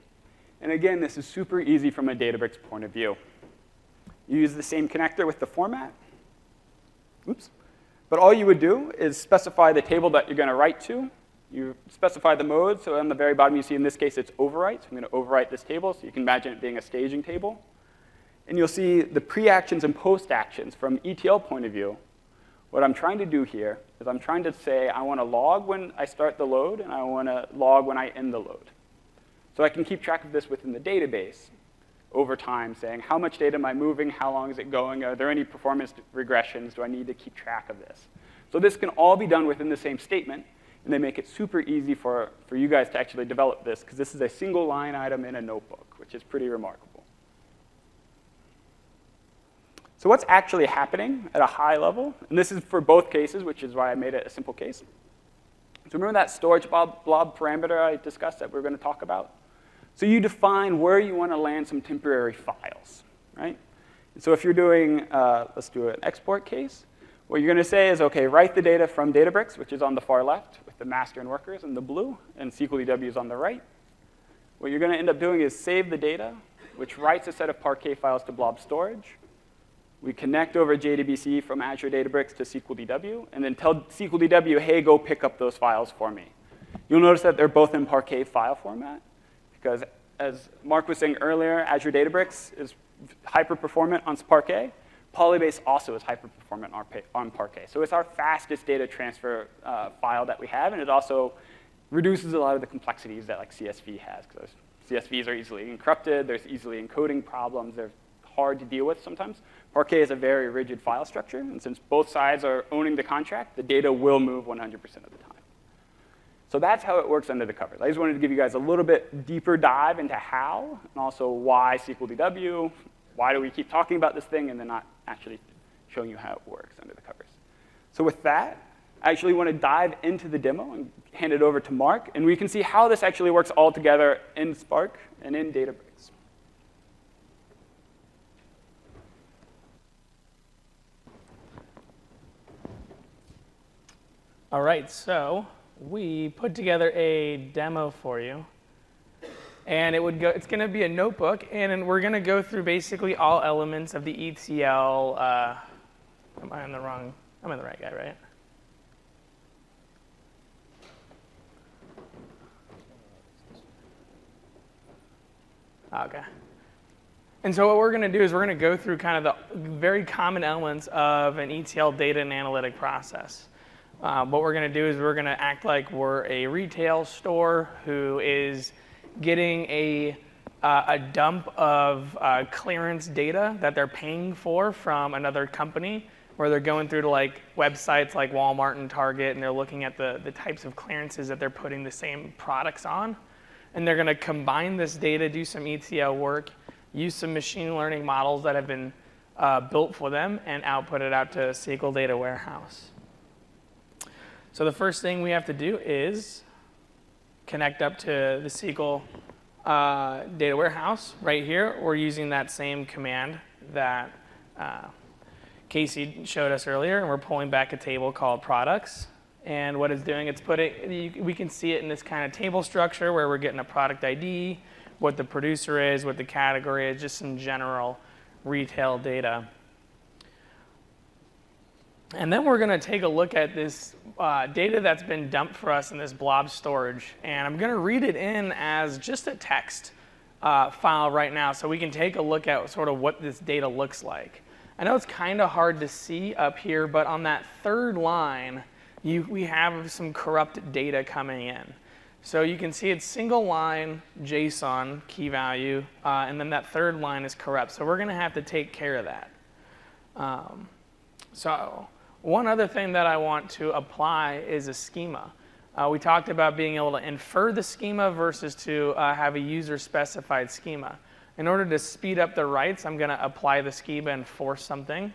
And again, this is super easy from a Databricks point of view. You use the same connector with the format. Oops. But all you would do is specify the table that you're going to write to. You specify the mode. So on the very bottom, you see in this case, it's overwrite. So I'm going to overwrite this table. So you can imagine it being a staging table. And you'll see the pre-actions and post-actions from ETL point of view. What I'm trying to do here is I'm trying to say I want to log when I start the load, and I want to log when I end the load. So I can keep track of this within the database. over time, saying how much data am I moving, how long is it going, are there any performance regressions, do I need to keep track of this? So this can all be done within the same statement, and they make it super easy for you guys to actually develop this, because this is a single line item in a notebook, which is pretty remarkable. So what's actually happening at a high level? And this is for both cases, which is why I made it a simple case. So remember that storage blob parameter I discussed that we're going to talk about? So you define where you want to land some temporary files, right? And so if you're doing, let's do an export case, what you're going to say is, OK, write the data from Databricks, which is on the far left, with the master and workers in the blue, and SQL DW is on the right. What you're going to end up doing is save the data, which writes a set of Parquet files to blob storage. We connect over JDBC from Azure Databricks to SQL DW, and then tell SQL DW, hey, go pick up those files for me. You'll notice that they're both in Parquet file format, because as Mark was saying earlier, Azure Databricks is hyper-performant on Parquet. Polybase also is hyper-performant on Parquet. So it's our fastest data transfer file that we have, and it also reduces a lot of the complexities that like CSV has, because CSVs are easily encrypted, there's easily encoding problems, they're hard to deal with sometimes. Parquet is a very rigid file structure, and since both sides are owning the contract, the data will move 100% of the time. So that's how it works under the covers. I just wanted to give you guys a little bit deeper dive into how, and also why SQL DW, why do we keep talking about this thing, and then not actually showing you how it works under the covers. So with that, I actually want to dive into the demo and hand it over to Mark, and we can see how this actually works all together in Spark and in Databricks. All right, so we put together a demo for you. And it's going to be a notebook, and we're going to go through basically all elements of the ETL. I'm in the right guy, right? OK. And so what we're going to do is we're going to go through kind of the very common elements of an ETL data and analytic process. What we're going to do is we're going to act like we're a retail store who is getting a dump of clearance data that they're paying for from another company, where they're going through to like websites like Walmart and Target, and they're looking at the types of clearances that they're putting the same products on. And they're going to combine this data, do some ETL work, use some machine learning models that have been built for them, and output it out to SQL Data Warehouse. So the first thing we have to do is connect up to the SQL Data Warehouse right here. We're using that same command that Casey showed us earlier, and we're pulling back a table called products. And what it's doing, we can see it in this kind of table structure where we're getting a product ID, what the producer is, what the category is, just some general retail data. And then we're going to take a look at this data that's been dumped for us in this blob storage. And I'm going to read it in as just a text file right now, so we can take a look at sort of what this data looks like. I know it's kind of hard to see up here, but on that third line, we have some corrupt data coming in. So you can see it's single line JSON key value, and then that third line is corrupt. So we're going to have to take care of that. So one other thing that I want to apply is a schema. We talked about being able to infer the schema versus to have a user-specified schema. In order to speed up the writes, I'm going to apply the schema and force something.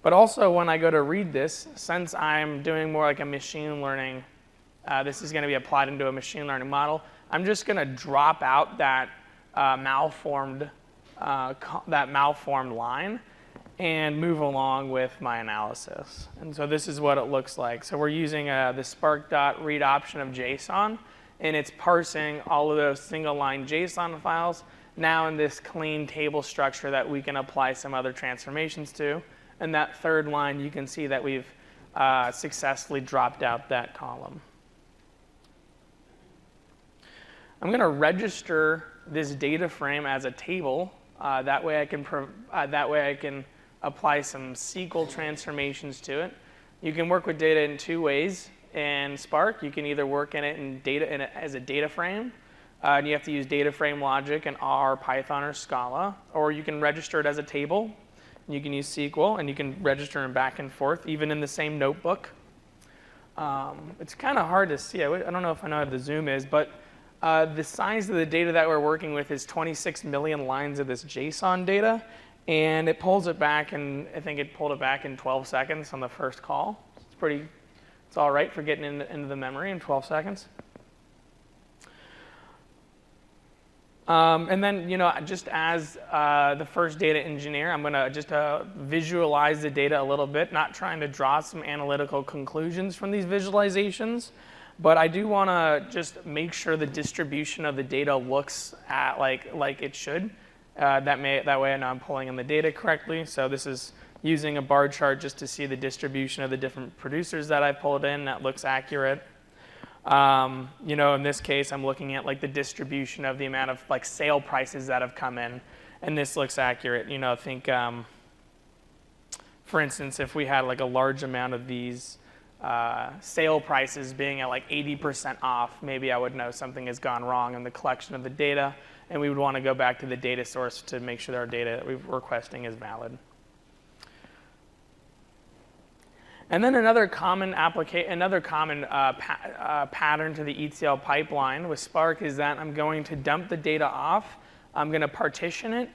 But also, when I go to read this, since I'm doing more like a machine learning, this is going to be applied into a machine learning model, I'm just going to drop out that malformed line and move along with my analysis. And so this is what it looks like. So we're using the spark.read option of JSON, and it's parsing all of those single-line JSON files now in this clean table structure that we can apply some other transformations to. And that third line, you can see that we've successfully dropped out that column. I'm going to register this data frame as a table. That way I can apply some SQL transformations to it. You can work with data in two ways. In Spark, you can either work in it as a data frame, And you have to use data frame logic in R, Python, or Scala. Or you can register it as a table. You can use SQL, and you can register them back and forth, even in the same notebook. It's kind of hard to see. I don't know if I know how the zoom is, but the size of the data that we're working with is 26 million lines of this JSON data. And it pulls it back, and I think it pulled it back in 12 seconds on the first call. It's all right for getting into the memory in 12 seconds. And then, just as the first data engineer, I'm going to just visualize the data a little bit, not trying to draw some analytical conclusions from these visualizations. But I do want to just make sure the distribution of the data looks at like it should. That way I know I'm pulling in the data correctly. So this is using a bar chart just to see the distribution of the different producers that I pulled in. That looks accurate. In this case, I'm looking at the distribution of the amount of sale prices that have come in, and this looks accurate. I think, for instance, if we had a large amount of these sale prices being at 80% off, maybe I would know something has gone wrong in the collection of the data, and we would want to go back to the data source to make sure that our data that we're requesting is valid. And then another common pattern to the ETL pipeline with Spark is that I'm going to dump the data off. I'm going to partition it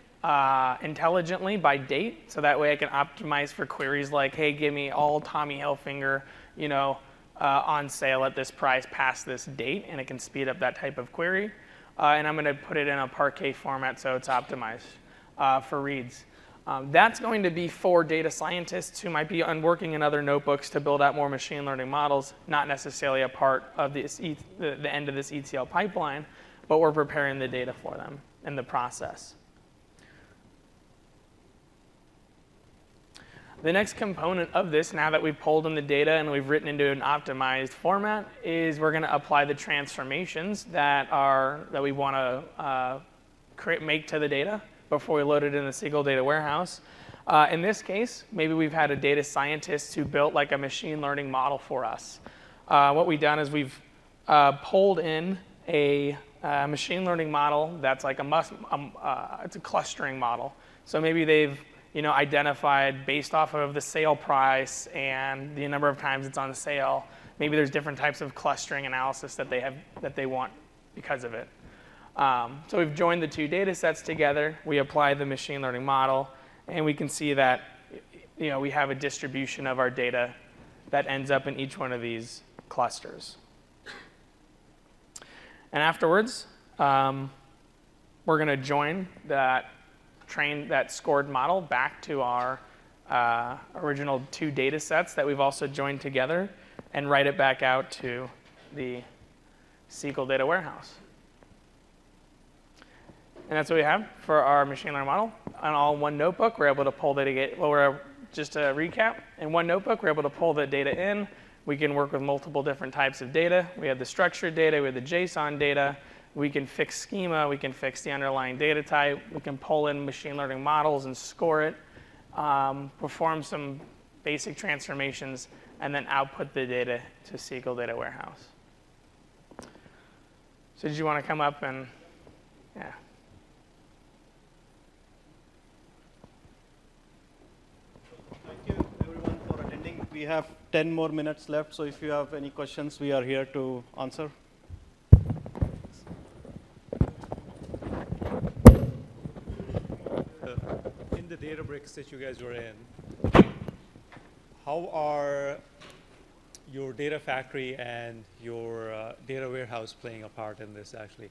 intelligently by date, so that way I can optimize for queries like, hey, give me all Tommy Hilfiger, on sale at this price past this date, and it can speed up that type of query. And I'm going to put it in a Parquet format so it's optimized for reads. That's going to be for data scientists who might be working in other notebooks to build out more machine learning models, not necessarily a part of the end of this ETL pipeline, but we're preparing the data for them in the process. The next component of this, now that we've pulled in the data and we've written into an optimized format, is we're going to apply the transformations that we want to make to the data before we load it in the SQL Data Warehouse. In this case, maybe we've had a data scientist who built a machine learning model for us. What we've done is we've pulled in a machine learning model that's it's a clustering model. So maybe they've identified based off of the sale price and the number of times it's on sale. Maybe there's different types of clustering analysis that they want because of it. So we've joined the two data sets together. We apply the machine learning model, and we can see that we have a distribution of our data that ends up in each one of these clusters. And afterwards, we're going to join that scored model back to our original two data sets that we've also joined together and write it back out to the SQL Data Warehouse. And that's what we have for our machine learning model. On all one notebook, we're able to pull data. Just to recap, in one notebook, we're able to pull the data in. We can work with multiple different types of data. We have the structured data, we have the JSON data. We can fix schema, we can fix the underlying data type. We can pull in machine learning models and score it, perform some basic transformations, and then output the data to SQL Data Warehouse. So did you want to come up and, yeah. We have 10 more minutes left, so if you have any questions, we are here to answer. In the Databricks that you guys were in, how are your Data Factory and your Data Warehouse playing a part in this, actually?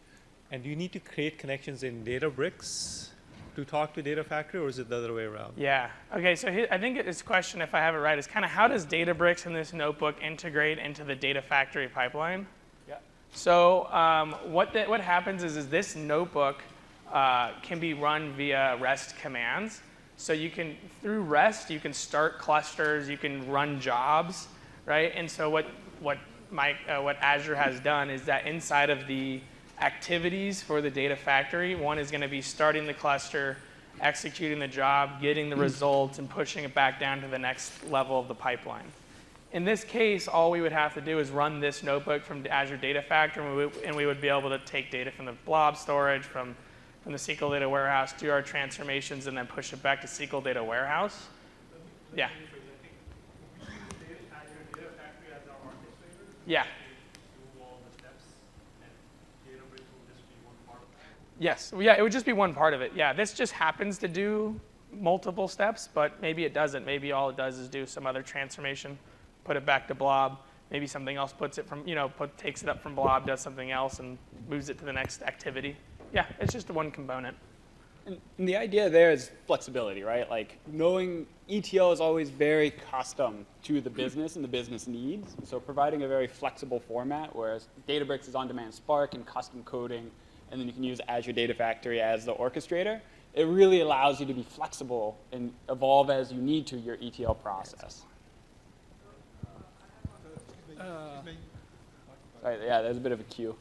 And do you need to create connections in Databricks to talk to Data Factory, or is it the other way around? Yeah. OK, so I think this question, if I have it right, is kind of how does Databricks in this notebook integrate into the Data Factory pipeline? Yeah. So what happens is this notebook can be run via REST commands. So through REST, you can start clusters, you can run jobs, right? And so what Azure has done is that inside of the activities for the Data Factory, one is going to be starting the cluster, executing the job, getting the results, and pushing it back down to the next level of the pipeline. In this case, all we would have to do is run this notebook from the Azure Data Factory, and we would be able to take data from the blob storage, from the SQL Data Warehouse, do our transformations, and then push it back to SQL Data Warehouse. Yeah. Yeah. Yes. Yeah, it would just be one part of it. Yeah, this just happens to do multiple steps, but maybe it doesn't. Maybe all it does is do some other transformation, put it back to blob. Maybe something else puts it from, takes it up from blob, does something else, and moves it to the next activity. Yeah, it's just one component. And the idea there is flexibility, right? Like knowing ETL is always very custom to the business and the business needs. So providing a very flexible format, whereas Databricks is on-demand Spark and custom coding, and then you can use Azure Data Factory as the orchestrator. It really allows you to be flexible and evolve as you need to your ETL process. Right, yeah, there's a bit of a queue.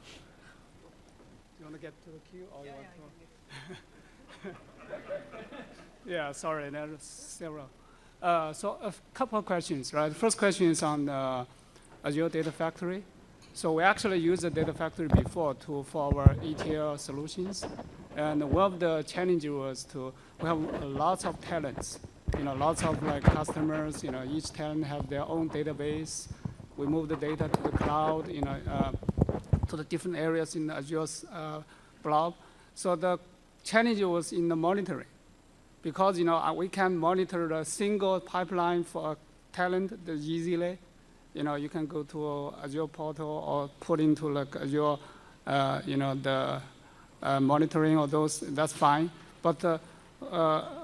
You want to get to the queue, or you want to? Yeah, sorry, there are several. So a couple of questions, right? The first question is on Azure Data Factory. So we actually used the Data Factory before for our ETL solutions, and one of the challenges was we have lots of talents, lots of customers. Each talent have their own database. We move the data to the cloud, to the different areas in Azure's blob. So the challenge was in the monitoring, because we can monitor a single pipeline for a talent easily. You can go to Azure portal or put into Azure, the monitoring of those. That's fine. But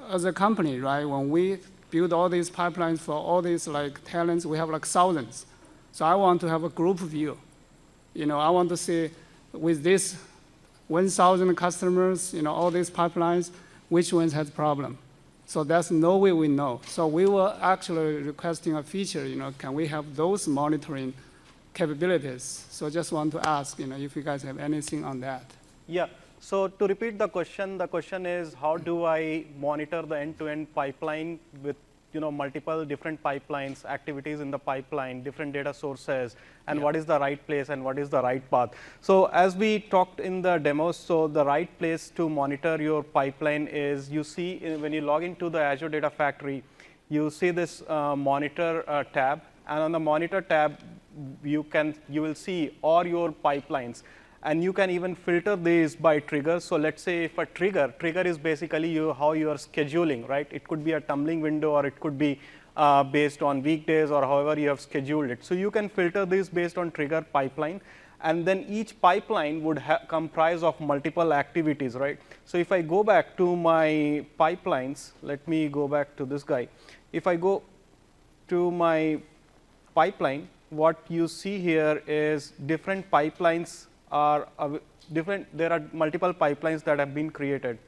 as a company, right, when we build all these pipelines for all these talents, we have thousands. So I want to have a group view. I want to see with this 1,000 customers, all these pipelines, which ones has problem. So there's no way we know. So we were actually requesting a feature, can we have those monitoring capabilities? So just want to ask, if you guys have anything on that. Yeah. So to repeat the question is how do I monitor the end-to-end pipeline with multiple different pipelines, activities in the pipeline, different data sources, and what is the right place and what is the right path. So as we talked in the demos, so the right place to monitor your pipeline is, you see when you log into the Azure Data Factory, you see this monitor tab, and on the monitor tab, you will see all your pipelines. And you can even filter these by triggers. So let's say if a trigger is basically how you are scheduling, right? It could be a tumbling window, or it could be based on weekdays, or however you have scheduled it. So you can filter these based on trigger pipeline. And then each pipeline would comprise of multiple activities, right? So if I go back to my pipelines, let me go back to this guy. If I go to my pipeline, what you see here is different pipelines are different. There are multiple pipelines that have been created.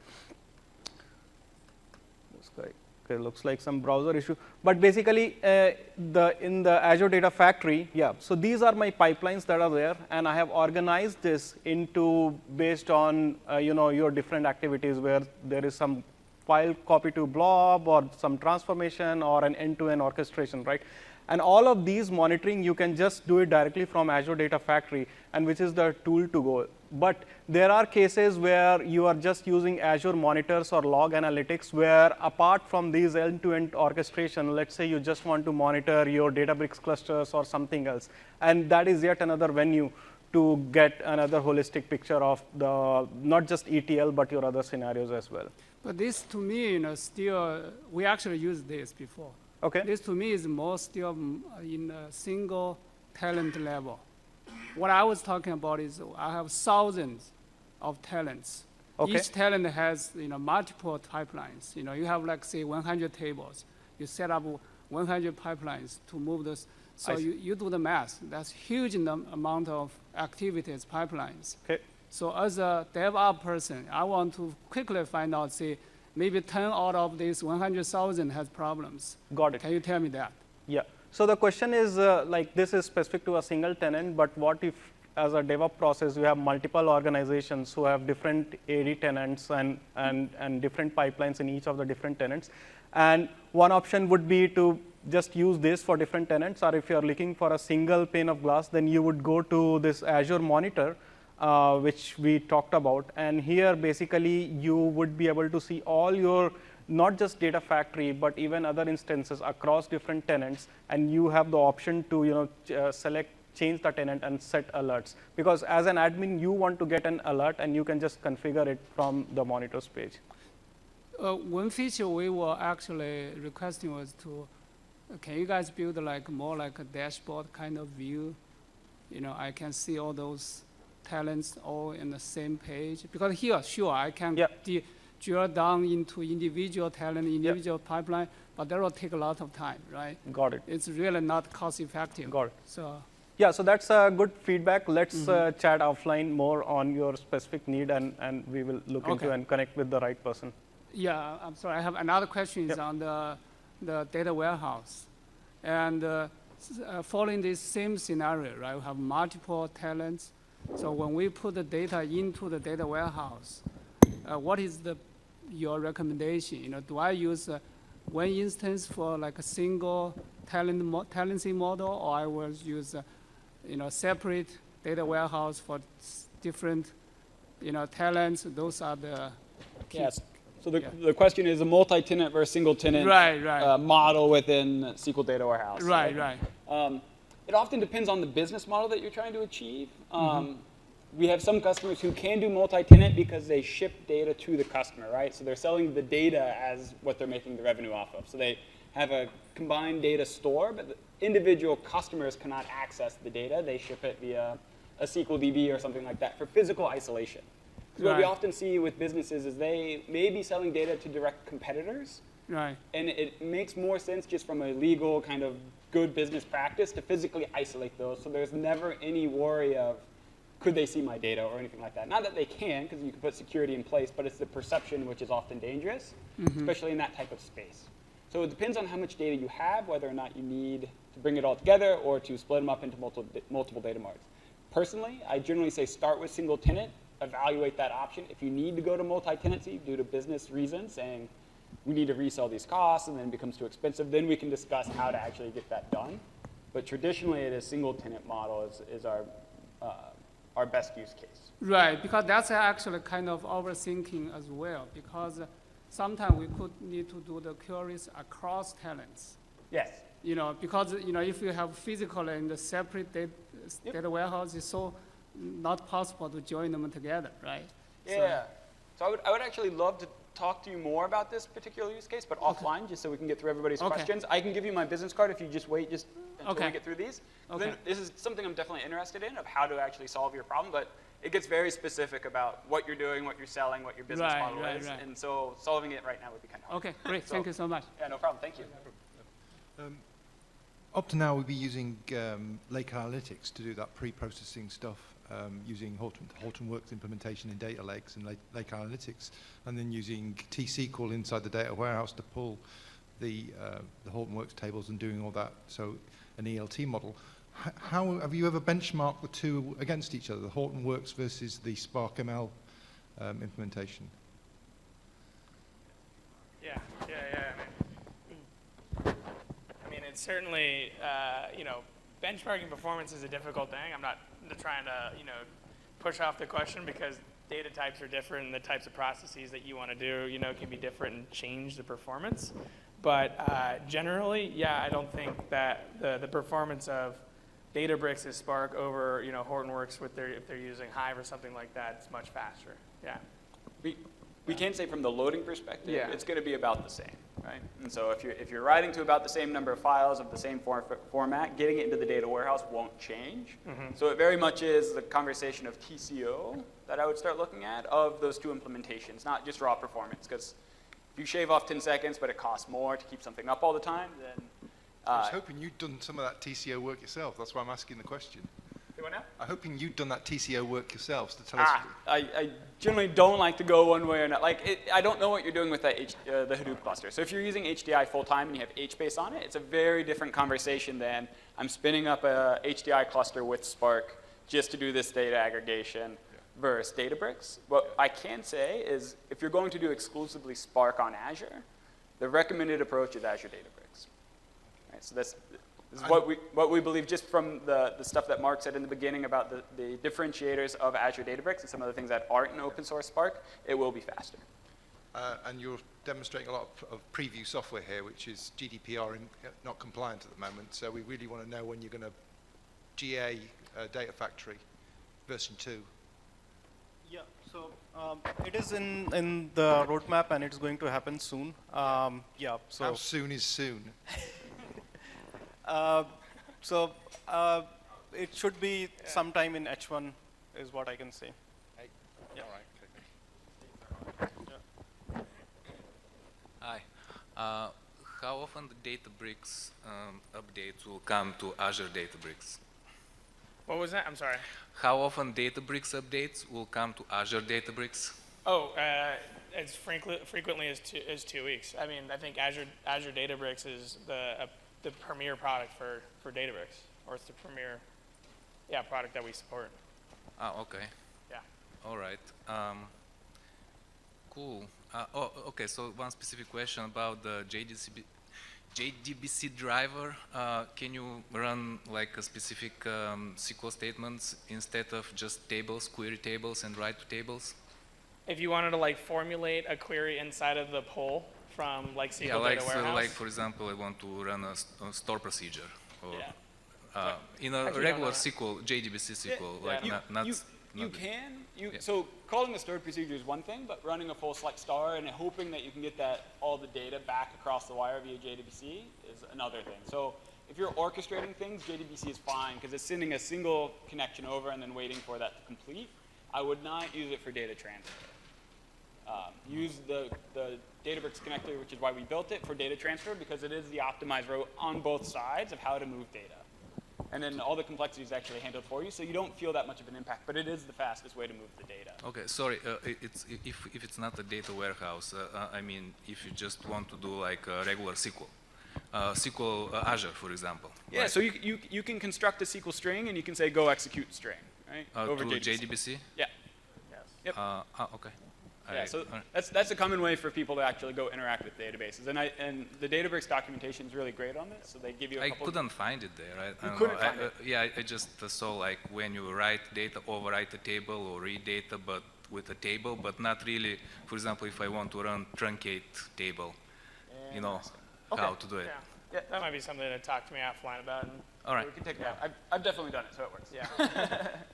This guy, okay, looks like some browser issue. But basically, in the Azure Data Factory, yeah. So these are my pipelines that are there, and I have organized this into based on your different activities, where there is some file copy to blob, or some transformation, or an end-to-end orchestration, right? And all of these monitoring, you can just do it directly from Azure Data Factory, and which is the tool to go. But there are cases where you are just using Azure monitors or log analytics, where apart from these end-to-end orchestration, let's say you just want to monitor your Databricks clusters or something else. And that is yet another venue to get another holistic picture of the not just ETL, but your other scenarios as well. But this, to me, still, we actually used this before. Okay. This to me is more still in a single talent level. What I was talking about is I have thousands of talents. Okay. Each talent has multiple pipelines. You have say 100 tables. You set up 100 pipelines to move this. So you do the math. That's huge amount of activities, pipelines. Okay. So as a DevOps person, I want to quickly find out, say, maybe 10 out of these 100,000 has problems. Got it. Can you tell me that? Yeah. So the question is, this is specific to a single tenant, but what if, as a DevOps process, you have multiple organizations who have different AD tenants and different pipelines in each of the different tenants? And one option would be to just use this for different tenants, or if you're looking for a single pane of glass, then you would go to this Azure Monitor, which we talked about. And here, basically, you would be able to see all your, not just Data Factory, but even other instances across different tenants. And you have the option to select, change the tenant, and set alerts. Because as an admin, you want to get an alert, and you can just configure it from the monitors page. One feature we were actually requesting was to, can you guys build more like a dashboard kind of view? I can see all those talents all in the same page. Because here, sure, I can drill down into individual talent, individual pipeline, but that will take a lot of time, right? Got it. It's really not cost effective. Got it. So. Yeah, so that's good feedback. Let's chat offline more on your specific need, and we will look into and connect with the right person. Yeah, I'm sorry. I have another question on the data warehouse. And following this same scenario, right, we have multiple talents. So when we put the data into the data warehouse, what is your recommendation? Do I use one instance for like a single talency model, or I will use separate data warehouse for different talents? Those are the key. Yes. So the question is a multi-tenant versus single-tenant model within SQL Data Warehouse. Right. It often depends on the business model that you're trying to achieve. We have some customers who can do multi-tenant because they ship data to the customer, right? So they're selling the data as what they're making the revenue off of. So they have a combined data store, but the individual customers cannot access the data. They ship it via a SQL DB or something like that for physical isolation. Because what we often see with businesses is they may be selling data to direct competitors. Right. And it makes more sense just from a legal kind of good business practice to physically isolate those. So there's never any worry of, could they see my data or anything like that? Not that they can, because you can put security in place, but it's the perception which is often dangerous, especially in that type of space. So it depends on how much data you have, whether or not you need to bring it all together or to split them up into multiple data marts. Personally, I generally say start with single tenant, evaluate that option. If you need to go to multi-tenancy due to business reasons, saying we need to resell these costs and then it becomes too expensive, then we can discuss how to actually get that done. But traditionally, it is single tenant model is our best use case. Right, because that's actually kind of our thinking as well, because sometimes we could need to do the queries across tenants. Yes. Because if you have physical and the separate data warehouse, it's so not possible to join them together, right? Yeah. So I would actually love to talk to you more about this particular use case, but offline, just so we can get through everybody's questions. I can give you my business card if you just wait until we get through these. Then this is something I'm definitely interested in, of how to actually solve your problem, but it gets very specific about what you're doing, what you're selling, what your business model is, and so solving it right now would be kind of hard. Okay, great. Thank you so much. Yeah, no problem. Thank you. Up to now, we'll be using Lake Analytics to do that pre-processing stuff, using Hortonworks implementation in data lakes and Lake Analytics, and then using T-SQL inside the data warehouse to pull the Hortonworks tables and doing all that, so an ELT model. How have you ever benchmarked the two against each other, the Hortonworks versus the Spark ML implementation? Yeah. I mean, it's certainly, benchmarking performance is a difficult thing. I'm not trying to, push off the question, because data types are different and the types of processes that you want to do, can be different and change the performance. But generally, yeah, I don't think that the performance of Databricks is Spark over, Hortonworks if they're using Hive or something like that, it's much faster. Yeah. We can say from the loading perspective, it's going to be about the same, right? And so if you're writing to about the same number of files of the same format, getting it into the data warehouse won't change. So it very much is the conversation of TCO that I would start looking at of those two implementations, not just raw performance. Because if you shave off 10 seconds, but it costs more to keep something up all the time, then... I was hoping you'd done some of that TCO work yourself. That's why I'm asking the question. What now? I'm hoping you'd done that TCO work yourselves to tell us. I generally don't like to go one way or not. I don't know what you're doing with that the Hadoop cluster. So if you're using HDI full time and you have HBase on it, it's a very different conversation than I'm spinning up a HDI cluster with Spark just to do this data aggregation versus Databricks. What I can say is if you're going to do exclusively Spark on Azure, the recommended approach is Azure Databricks. Right? So this is what we believe just from the stuff that Mark said in the beginning about the differentiators of Azure Databricks and some of the things that aren't in open source Spark, it will be faster. And you're demonstrating a lot of preview software here, which is GDPR not compliant at the moment. So we really want to know when you're going to GA Data Factory version 2. Yeah, so it is in the roadmap and it's going to happen soon. Yeah, so how soon is soon? It should be sometime in H1 is what I can say. Yeah. All right. Hi. How often the Databricks updates will come to Azure Databricks? What was that? I'm sorry. How often Databricks updates will come to Azure Databricks? Oh, as frequently as 2 weeks. I mean, I think Azure Databricks is the premier product for Databricks, or it's the premier, product that we support. Oh, okay. Yeah. All right. Cool. Okay. So one specific question about the JDBC driver. Can you run like a specific SQL statements instead of just tables, query tables, and write to tables? If you wanted to like formulate a query inside of the poll from like SQL Data Warehouse. Like for example, I want to run a store procedure, or in a Actually, regular SQL, JDBC SQL, You can. So calling a stored procedure is one thing, but running a full select star and hoping that you can get all the data back across the wire via JDBC is another thing. So if you're orchestrating things, JDBC is fine because it's sending a single connection over and then waiting for that to complete. I would not use it for data transfer. Use the Databricks connector, which is why we built it, for data transfer because it is the optimized route on both sides of how to move data. And then all the complexity is actually handled for you, so you don't feel that much of an impact, but it is the fastest way to move the data. Okay, sorry, if it's not a data warehouse, I mean, if you just want to do like a regular SQL, Azure, for example. Yeah, right? So you can construct a SQL string, and you can say, go execute string, right? Over to JDBC. JDBC? Yeah. Yes. Yep. Okay. Yeah, so that's a common way for people to actually go interact with databases, and the Databricks documentation is really great on this. So they give you a couple. I couldn't find it there. You couldn't find it. Yeah, I just saw like when you write data, overwrite a table, or read data, but with a table, but not really. For example, if I want to run truncate table, you know how to do it. Yeah, that might be something to talk to me offline about. And all right. We can take that. I've definitely done it, so it works. Yeah.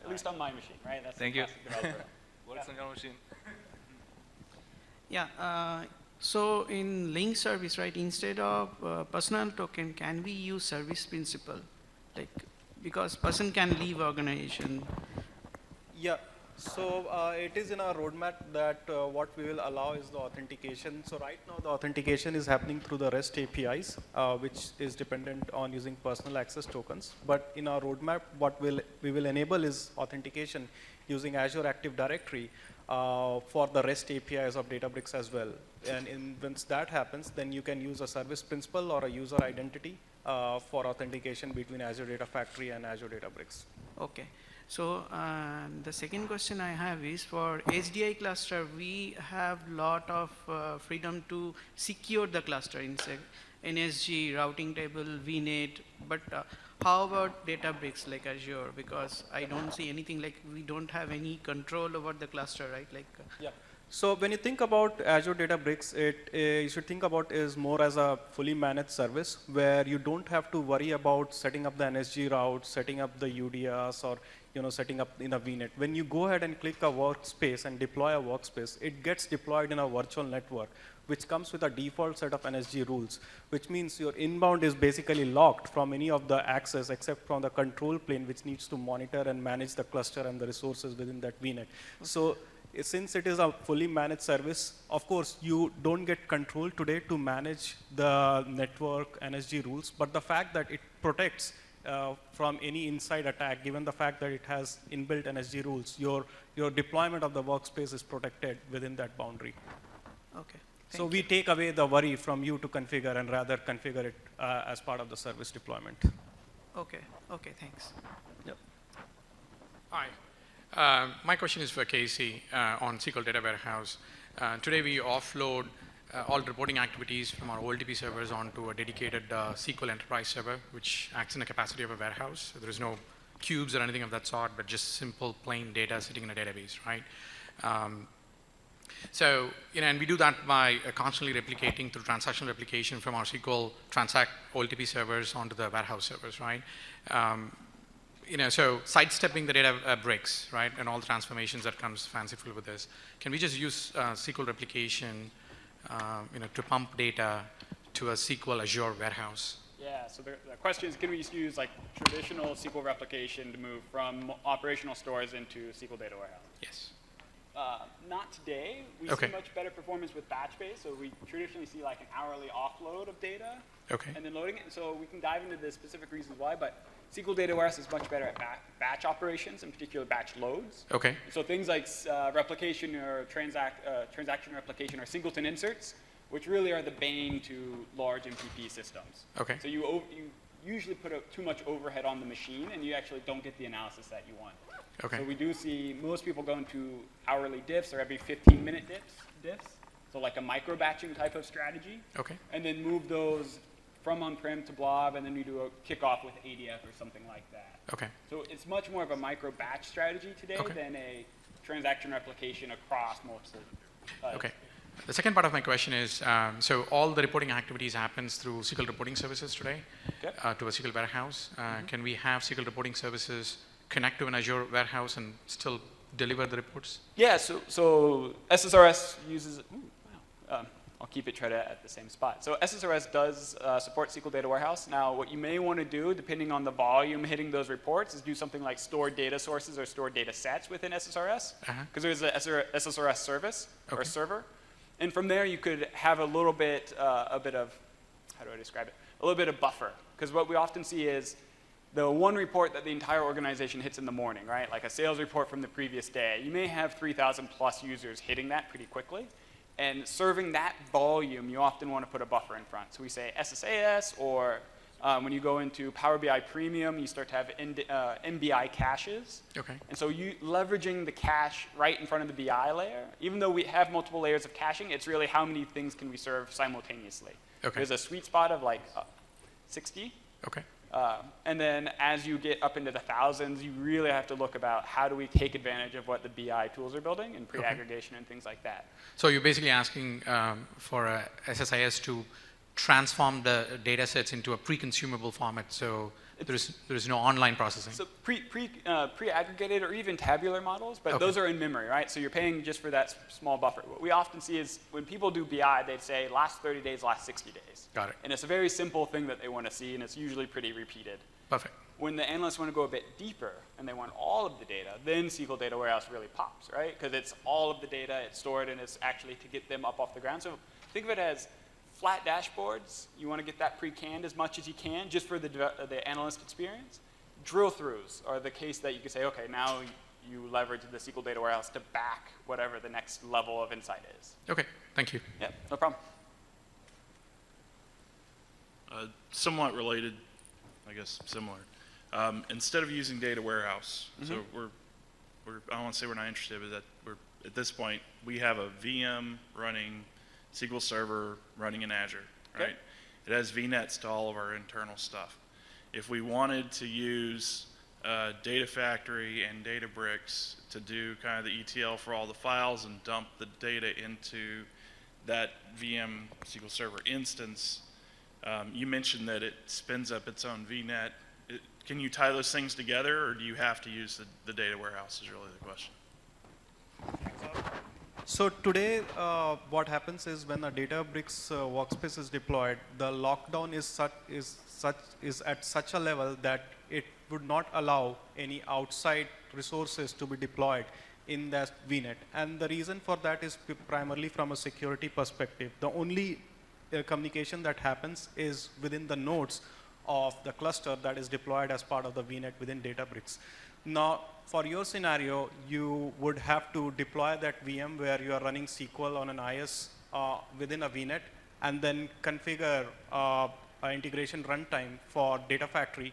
At least on my machine, right? That's Thank you. Works on your machine. Yeah, so in link service, right, instead of personal token, can we use service principal? Like, because person can leave organization. Yeah, so it is in our roadmap that what we will allow is the authentication. So right now the authentication is happening through the REST APIs, which is dependent on using personal access tokens. But in our roadmap, what we will enable is authentication using Azure Active Directory for the REST APIs of Databricks as well. And once that happens, then you can use a service principal or a user identity for authentication between Azure Data Factory and Azure Databricks. Okay. So the second question I have is for HDI cluster, we have lot of freedom to secure the cluster in NSG, routing table, VNet, but how about Databricks like Azure? Because I don't see anything, like we don't have any control over the cluster, right? Like. Yeah. So when you think about Azure Databricks, you should think about is more as a fully managed service where you don't have to worry about setting up the NSG route, setting up the UDS, or setting up in a VNet. When you go ahead and click a workspace and deploy a workspace, it gets deployed in a virtual network, which comes with a default set of NSG rules, which means your inbound is basically locked from any of the access except from the control plane, which needs to monitor and manage the cluster and the resources within that VNet. So since it is a fully managed service, of course, you don't get control today to manage the network NSG rules, but the fact that it protects from any inside attack, given the fact that it has inbuilt NSG rules, your deployment of the workspace is protected within that boundary. Okay. So we take away the worry from you to configure and rather configure it as part of the service deployment. Okay. Okay. Thanks. Yep. Hi. My question is for Casey on SQL Data Warehouse. Today we offload all reporting activities from our OLTP servers onto a dedicated SQL enterprise server, which acts in the capacity of a warehouse. There is no cubes or anything of that sort, but just simple plain data sitting in a database, right? So, and we do that by constantly replicating through transactional replication from our SQL transact OLTP servers onto the warehouse servers, right? So sidestepping the data bricks, right, and all the transformations that comes fanciful with this. Can we just use SQL replication, to pump data to a SQL Azure warehouse? Yeah, so the question is, can we just use like traditional SQL replication to move from operational stores into SQL Data Warehouse? Yes. Not today. We Okay. see much better performance with batch-based, so we traditionally see like an hourly offload of data Okay. and then loading it. And so we can dive into the specific reasons why, but SQL Data Warehouse is much better at batch operations, in particular batch loads. Okay. So things like replication or transaction replication or singleton inserts, which really are the bane to large MPP systems. Okay. So you usually put too much overhead on the machine, and you actually don't get the analysis that you want. Okay. So we do see most people go into hourly diffs or every 15-minute diffs. So like a micro batching type of strategy. Okay. And then move those from on-prem to blob, and then you do a kickoff with ADF or something like that. Okay. So it's much more of a micro batch strategy today Okay. than a transaction replication across multiple. Okay. The second part of my question is, so all the reporting activities happens through SQL reporting services today Okay. to a SQL warehouse. Can we have SQL reporting services connect to an Azure warehouse and still deliver the reports? Yeah, so SSRS uses, I'll keep it at the same spot. So SSRS does support SQL Data Warehouse. Now, what you may want to do, depending on the volume hitting those reports, is do something like store data sources or store data sets within SSRS, because there's a SSRS service or server. And from there, you could have a bit of, how do I describe it? A little bit of buffer, because what we often see is the one report that the entire organization hits in the morning, right? Like a sales report from the previous day. You may have 3,000 plus users hitting that pretty quickly. And serving that volume, you often want to put a buffer in front. So we say SSAS, or when you go into Power BI Premium, you start to have MBI caches. Okay. And so you leveraging the cache right in front of the BI layer, even though we have multiple layers of caching, it's really how many things can we serve simultaneously. Okay. There's a sweet spot of like 60. Okay. And then as you get up into the thousands, you really have to look about how do we take advantage of what the BI tools are building and pre-aggregation and things like that. So you're basically asking for a SSIS to transform the data sets into a pre-consumable format, so there is no online processing. So pre-aggregated or even tabular models, but those are in memory, right? So you're paying just for that small buffer. What we often see is when people do BI, they'd say last 30 days, last 60 days. Got it. And it's a very simple thing that they want to see, and it's usually pretty repeated. Perfect. When the analysts want to go a bit deeper and they want all of the data, then SQL Data Warehouse really pops, right? Because it's all of the data, it's stored, and it's actually to get them up off the ground. So think of it as flat dashboards. You want to get that pre-canned as much as you can just for the analyst experience. Drill-throughs are the case that you can say, okay, now you leverage the SQL Data Warehouse to back whatever the next level of insight is. Okay, thank you. Yeah, no problem. Somewhat related, I guess similar. Instead of using Data Warehouse, so I don't want to say we're not interested, but that we're at this point we have a VM running SQL Server running in Azure, right? It has VNets to all of our internal stuff. If we wanted to use Data Factory and Databricks to do kind of the ETL for all the files and dump the data into that VM SQL Server instance, you mentioned that it spins up its own VNet. Can you tie those things together, or do you have to use the data warehouse is really the question? So today, what happens is when a Databricks workspace is deployed, the lockdown is at such a level that it would not allow any outside resources to be deployed in that VNet. And the reason for that is primarily from a security perspective. The only communication that happens is within the nodes of the cluster that is deployed as part of the VNet within Databricks. Now, for your scenario, you would have to deploy that VM where you are running SQL on an IS within a VNet, and then configure an integration runtime for Data Factory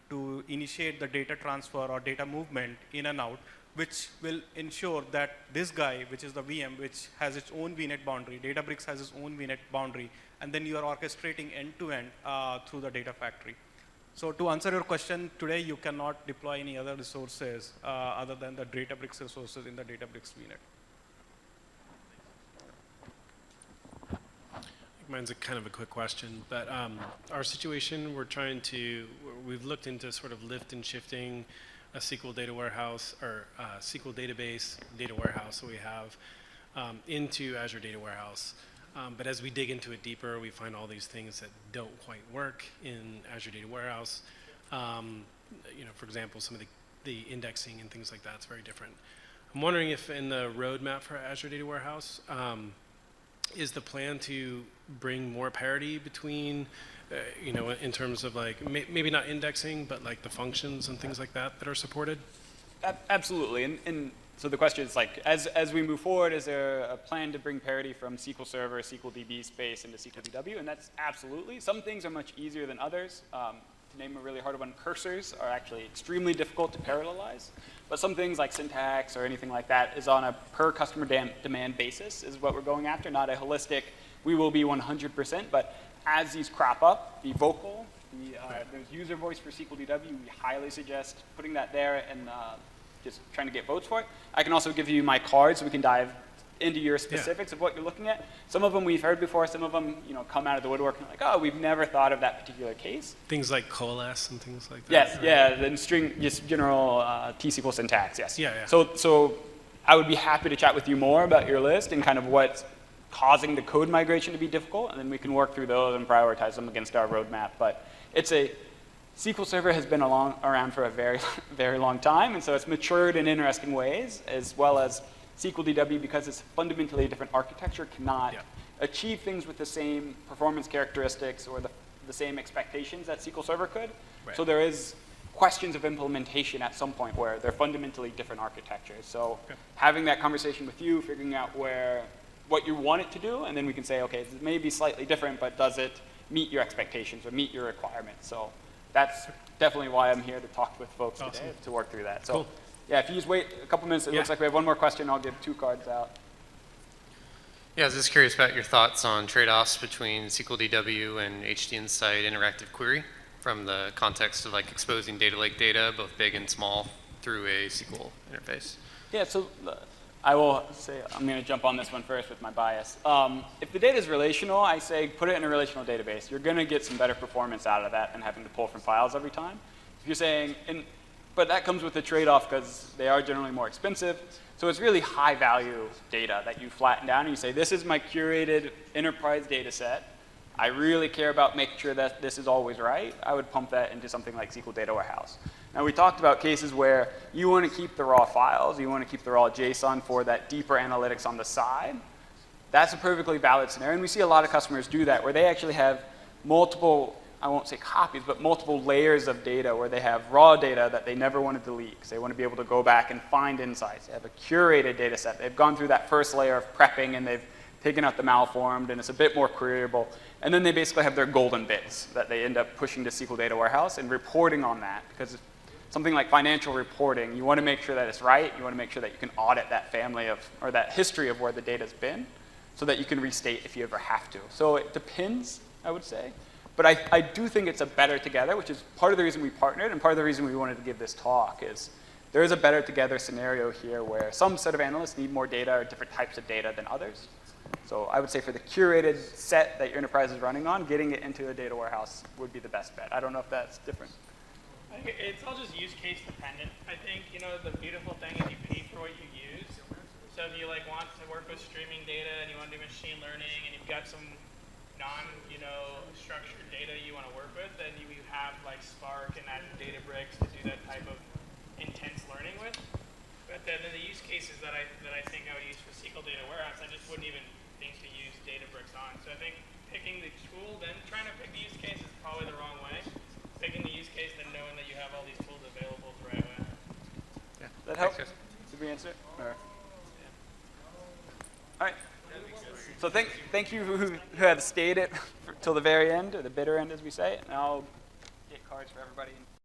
to initiate the data transfer or data movement in and out, which will ensure that this guy, which is the VM, which has its own VNet boundary, Databricks has its own VNet boundary, and then you are orchestrating end-to-end through the data factory. So to answer your question, today you cannot deploy any other resources other than the Databricks resources in the Databricks VNet. Mine's a kind of a quick question, but our situation, we've looked into sort of lift and shifting a SQL data warehouse or SQL database data warehouse that we have into Azure Data Warehouse. But as we dig into it deeper, we find all these things that don't quite work in Azure Data Warehouse. For example, some of the indexing and things like that is very different. I'm wondering if in the roadmap for Azure Data Warehouse, is the plan to bring more parity between, in terms of like, maybe not indexing, but like the functions and things like that that are supported? Absolutely. And so the question is like, as we move forward, is there a plan to bring parity from SQL Server, SQL DB space into SQL DW? And that's absolutely. Some things are much easier than others. To name a really hard one, cursors are actually extremely difficult to parallelize. But some things like syntax or anything like that is on a per customer demand basis is what we're going after, not a holistic, we will be 100%. But as these crop up, the vocal, there's user voice for SQL DW, we highly suggest putting that there and just trying to get votes for it. I can also give you my cards so we can dive into your specifics of what you're looking at. Some of them we've heard before, some of them come out of the woodwork and like, oh, we've never thought of that particular case. Things like coalesce and things like that? Yes, yeah, then string, just general T-SQL syntax, yes. Yeah. So I would be happy to chat with you more about your list and kind of what's causing the code migration to be difficult, and then we can work through those and prioritize them against our roadmap. But SQL Server has been around for a very, very long time, and so it's matured in interesting ways, as well as SQL DW, because it's fundamentally a different architecture, cannot achieve things with the same performance characteristics or the same expectations that SQL Server could. Right. So there is questions of implementation at some point where they're fundamentally different architectures. So having that conversation with you, figuring out what you want it to do, and then we can say, okay, this may be slightly different, but does it meet your expectations or meet your requirements? So that's definitely why I'm here to talk with folks today, to work through that. So. Cool. Yeah, if you just wait a couple minutes, it looks like we have one more question. I'll give 2 cards out. Yeah, I was just curious about your thoughts on trade-offs between SQL DW and HD Insight interactive query from the context of like exposing data lake data, both big and small, through a SQL interface. Yeah, so I will say, I'm going to jump on this one first with my bias. If the data is relational, I say put it in a relational database. You're going to get some better performance out of that than having to pull from files every time. If you're saying, but that comes with a trade-off because they are generally more expensive. So it's really high-value data that you flatten down and you say, this is my curated enterprise data set. I really care about making sure that this is always right. I would pump that into something like SQL Data Warehouse. Now, we talked about cases where you want to keep the raw files, you want to keep the raw JSON for that deeper analytics on the side. That's a perfectly valid scenario, and we see a lot of customers do that, where they actually have multiple, I won't say copies, but multiple layers of data where they have raw data that they never want to delete because they want to be able to go back and find insights. They have a curated data set. They've gone through that first layer of prepping and they've taken out the malformed and it's a bit more queryable. And then they basically have their golden bits that they end up pushing to SQL Data Warehouse and reporting on that, because something like financial reporting, you want to make sure that it's right. You want to make sure that you can audit that family of, or that history of where the data's been so that you can restate if you ever have to. So it depends, I would say. But I do think it's a better together, which is part of the reason we partnered and part of the reason we wanted to give this talk is there is a better together scenario here where some set of analysts need more data or different types of data than others. So I would say for the curated set that your enterprise is running on, getting it into a data warehouse would be the best bet. I don't know if that's different. I think it's all just use case dependent. I think, the beautiful thing is you pay for what you use. So if you want to work with streaming data and you want to do machine learning and you've got some structured data you want to work with, then you have Spark and Azure Databricks to do that type of intense learning with. But then the use cases that I think I would use for SQL Data Warehouse, I just wouldn't even think to use Databricks on. So I think picking the tool, then trying to pick the use case is probably the wrong way. Picking the use case, then knowing that you have all these tools available the right way. Yeah, that helps. Did we answer it? All right. So thank you who have stayed it till the very end, or the bitter end, as we say. And I'll get cards for everybody.